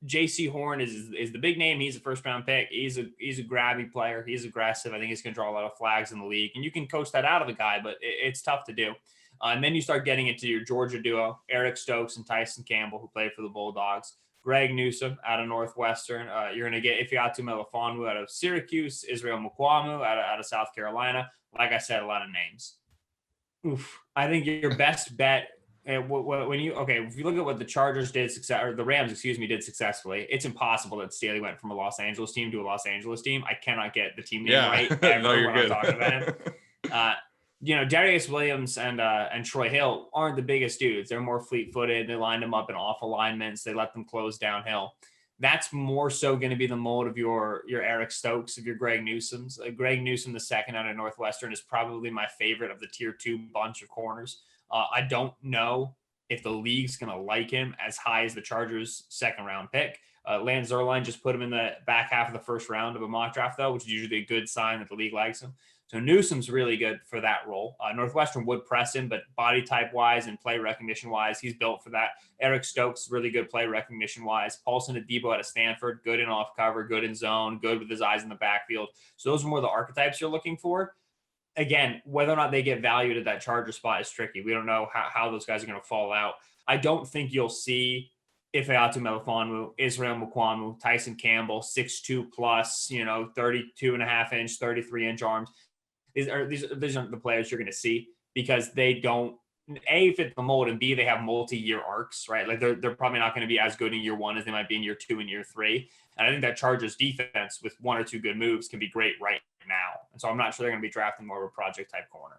JC Horn is the big name. He's a first round pick. He's a grabby player. He's aggressive. I think he's going to draw a lot of flags in the league, and you can coach that out of the guy, but it's tough to do. And then you start getting into your Georgia duo, Eric Stokes and Tyson Campbell, who played for the Bulldogs. Greg Newsome out of Northwestern. You're going to get Ifeatu Melifonwu out of Syracuse, Israel Mukwamu out of South Carolina. Like I said, a lot of names. Oof. I think your best bet if you look at what the Chargers did or the Rams, did successfully, it's impossible that Staley went from a Los Angeles team to a Los Angeles team. I cannot get the team name right ever no, when I'm talking about it. Darius Williams and Troy Hill aren't the biggest dudes. They're more fleet-footed. They lined them up in off alignments. They let them close downhill. That's more so going to be the mold of your Eric Stokes, of your Greg Newsomes. Greg Newsome, the second out of Northwestern, is probably my favorite of the tier 2 bunch of corners. I don't know if the league's going to like him as high as the Chargers' second round pick. Lance Zierlein just put him in the back half of the first round of a mock draft, though, which is usually a good sign that the league likes him. So Newsome's really good for that role. Northwestern would press him, but body type wise and play recognition wise, he's built for that. Eric Stokes, really good play recognition wise. Paulson Adebo out of Stanford, good in off cover, good in zone, good with his eyes in the backfield. So those are more the archetypes you're looking for. Again, whether or not they get valued at that Charger spot is tricky. We don't know how those guys are going to fall out. I don't think you'll see Ifeatu Melifonwu, Israel Mukwamu, Tyson Campbell, 6'2 plus, 32.5-inch, 33-inch arms. These aren't the players you're going to see because they don't, A, fit the mold, and B, they have multi-year arcs, right? Like they're probably not going to be as good in year 1 as they might be in year 2 and year 3. And I think that Chargers defense with 1 or 2 good moves can be great right now. And so I'm not sure they're going to be drafting more of a project type corner.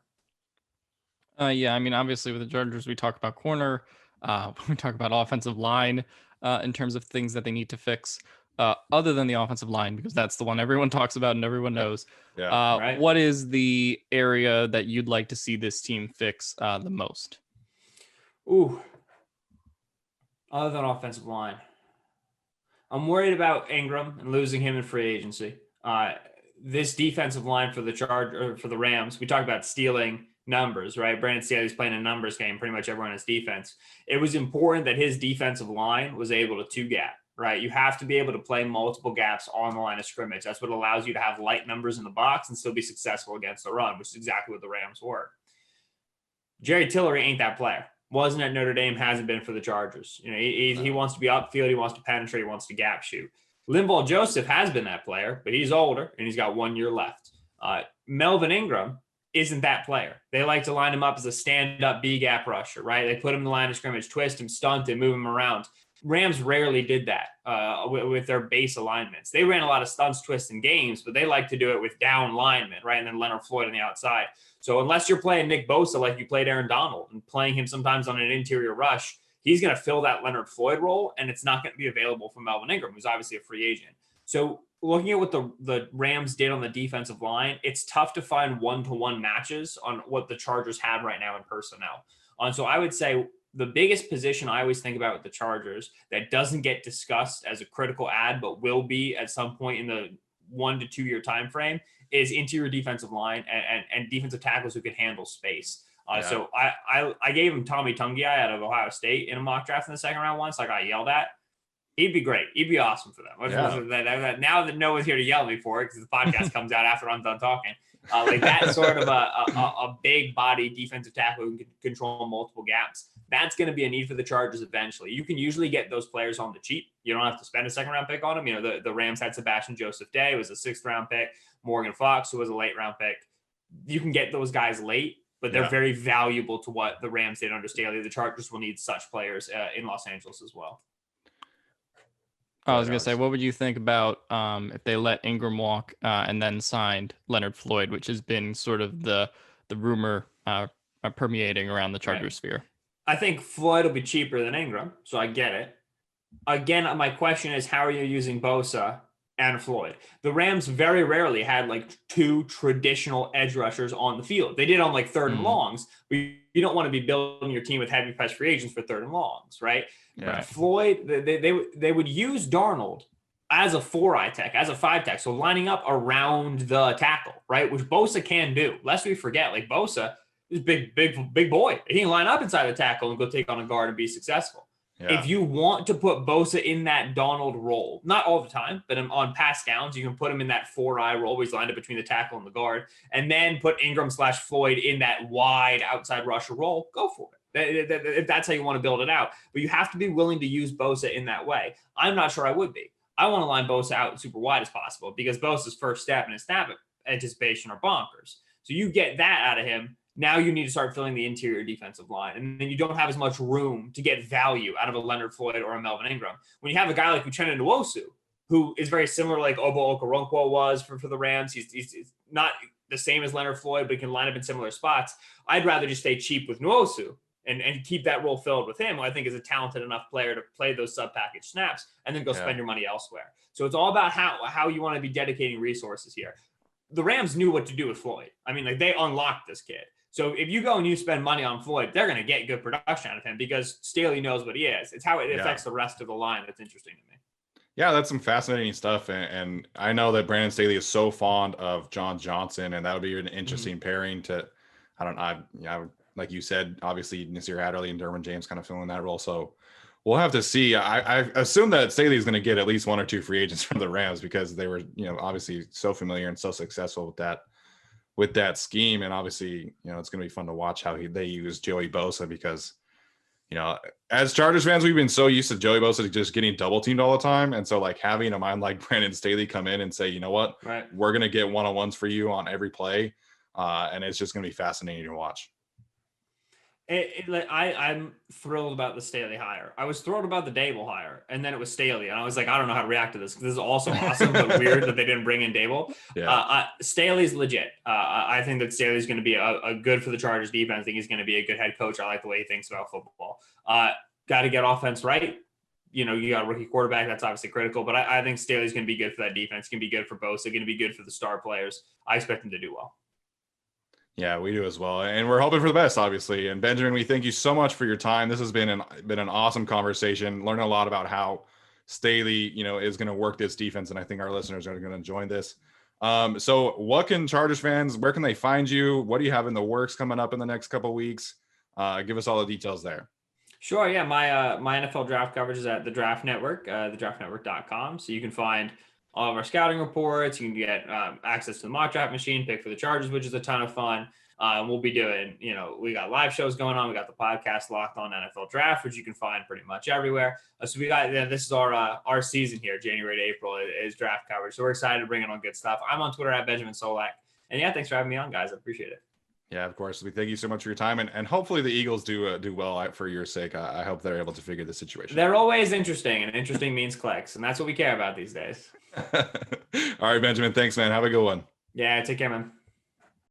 Obviously with the Chargers, we talk about corner, we talk about offensive line in terms of things that they need to fix other than the offensive line, because that's the one everyone talks about and everyone knows. Right. What is the area that you'd like to see this team fix the most? Ooh, other than offensive line, I'm worried about Ingram and losing him in free agency. This defensive line for the Rams, we talked about stealing numbers, right? Brandon Staley's playing a numbers game, pretty much everyone has defense. It was important that his defensive line was able to 2-gap, right? You have to be able to play multiple gaps on the line of scrimmage. That's what allows you to have light numbers in the box and still be successful against the run, which is exactly what the Rams were. Jerry Tillery ain't that player. Wasn't at Notre Dame, hasn't been for the Chargers. He wants to be upfield, he wants to penetrate, he wants to gap shoot. Linval Joseph has been that player, but he's older and he's got 1 year left. Melvin Ingram isn't that player. They like to line him up as a stand-up B-gap rusher, right? They put him in the line of scrimmage, twist him, stunt him, move him around. Rams rarely did that with their base alignments. They ran a lot of stunts, twists, and games, but they like to do it with down linemen, right? And then Leonard Floyd on the outside. So unless you're playing Nick Bosa like you played Aaron Donald and playing him sometimes on an interior rush, he's going to fill that Leonard Floyd role, and it's not going to be available for Melvin Ingram, who's obviously a free agent. So looking at what the Rams did on the defensive line, it's tough to find one-to-one matches on what the Chargers have right now in personnel. So I would say the biggest position I always think about with the Chargers that doesn't get discussed as a critical add, but will be at some point in the 1 to 2 year time frame, is interior defensive line and defensive tackles who can handle space. So I gave him Tommy Tungiai out of Ohio State in a mock draft in the second round once. I got yelled at. He'd be great. He'd be awesome for them. Yeah. Now that no one's here to yell at me for it, because the podcast comes out after I'm done talking. Like that sort of a big body defensive tackle who can control multiple gaps. That's going to be a need for the Chargers eventually. You can usually get those players on the cheap. You don't have to spend a second round pick on them. The Rams had Sebastian Joseph Day, who was a 6th round pick. Morgan Fox, who was a late round pick. You can get those guys late, but they're very valuable to what the Rams did under Staley. The Chargers will need such players in Los Angeles as well. I was going to say, what would you think about if they let Ingram walk and then signed Leonard Floyd, which has been sort of the rumor permeating around the Chargers sphere? I think Floyd will be cheaper than Ingram, so I get it. Again, my question is, how are you using Bosa and Floyd. The Rams very rarely had like two traditional edge rushers on the field. They did on like third and longs, but you don't want to be building your team with heavy press free agents for third and longs, right? Yeah. Floyd, they would use Darnold as a 4-eye tech, as a 5 tech, so lining up around the tackle, right? Which Bosa can do. Lest we forget, like Bosa is big boy. He can line up inside the tackle and go take on a guard and be successful. Yeah. If you want to put Bosa in that Donald role, not all the time, but on pass downs, you can put him in that 4-eye role where he's lined up between the tackle and the guard, and then put Ingram/Floyd in that wide outside rusher role, go for it. If that's how you want to build it out. But you have to be willing to use Bosa in that way. I'm not sure I would be. I want to line Bosa out super wide as possible because Bosa's first step and his snap anticipation are bonkers. So you get that out of him. Now you need to start filling the interior defensive line. And then you don't have as much room to get value out of a Leonard Floyd or a Melvin Ingram. When you have a guy like Uchenna Nwosu, who is very similar like Obo Okoronkwo was for the Rams, he's not the same as Leonard Floyd, but he can line up in similar spots. I'd rather just stay cheap with Nwosu and keep that role filled with him, who I think is a talented enough player to play those sub-package snaps and then go spend your money elsewhere. So it's all about how you want to be dedicating resources here. The Rams knew what to do with Floyd. I mean, like they unlocked this kid. So if you go and you spend money on Floyd, they're going to get good production out of him because Staley knows what he is. It's how it affects the rest of the line that's interesting to me. Yeah, that's some fascinating stuff. And I know that Brandon Staley is so fond of John Johnson, and that would be an interesting pairing to, like you said, obviously Nasir Adderley and Derwin James kind of filling that role. So we'll have to see. I assume that Staley is going to get at least one or two free agents from the Rams because they were, obviously so familiar and so successful with that scheme. And obviously, it's going to be fun to watch how they use Joey Bosa because, as Chargers fans, we've been so used to Joey Bosa just getting double teamed all the time. And so like having a mind like Brandon Staley come in and say, you know what, we're going to get one-on-ones for you on every play. And it's just going to be fascinating to watch. I'm thrilled about the Staley hire. I was thrilled about the Dable hire, and then it was Staley, and I was like, I don't know how to react to this because this is also awesome, but weird that they didn't bring in Dable. Staley's legit. I think that Staley's going to be a good for the Chargers defense. I think he's going to be a good head coach. I like the way he thinks about football. Got to get offense right. You got a rookie quarterback. That's obviously critical, but I think Staley's going to be good for that defense. Going to be good for Bosa. Going to be good for the star players. I expect him to do well. Yeah, we do as well. And we're hoping for the best, obviously. And Benjamin, we thank you so much for your time. This has been an awesome conversation. Learning a lot about how Staley, is going to work this defense. And I think our listeners are going to enjoy this. So what can Chargers fans, where can they find you? What do you have in the works coming up in the next couple of weeks? Give us all the details there. Sure. Yeah. My NFL draft coverage is at the Draft Network, thedraftnetwork.com. So you can find all of our scouting reports. You can get access to the mock draft machine, pick for the Chargers, which is a ton of fun. We'll be doing, we got live shows going on. We got the podcast Locked On NFL Draft, which you can find pretty much everywhere. So we got, this is our season here, January to April is draft coverage. So we're excited to bring in on good stuff. I'm on Twitter at Benjamin Solak. And yeah, thanks for having me on, guys. I appreciate it. Yeah, of course. We thank you so much for your time, and hopefully the Eagles do well for your sake. I hope they're able to figure the situation. They're always interesting, and interesting means clicks, and that's what we care about these days. All right, Benjamin. Thanks, man. Have a good one. Yeah, take care, man.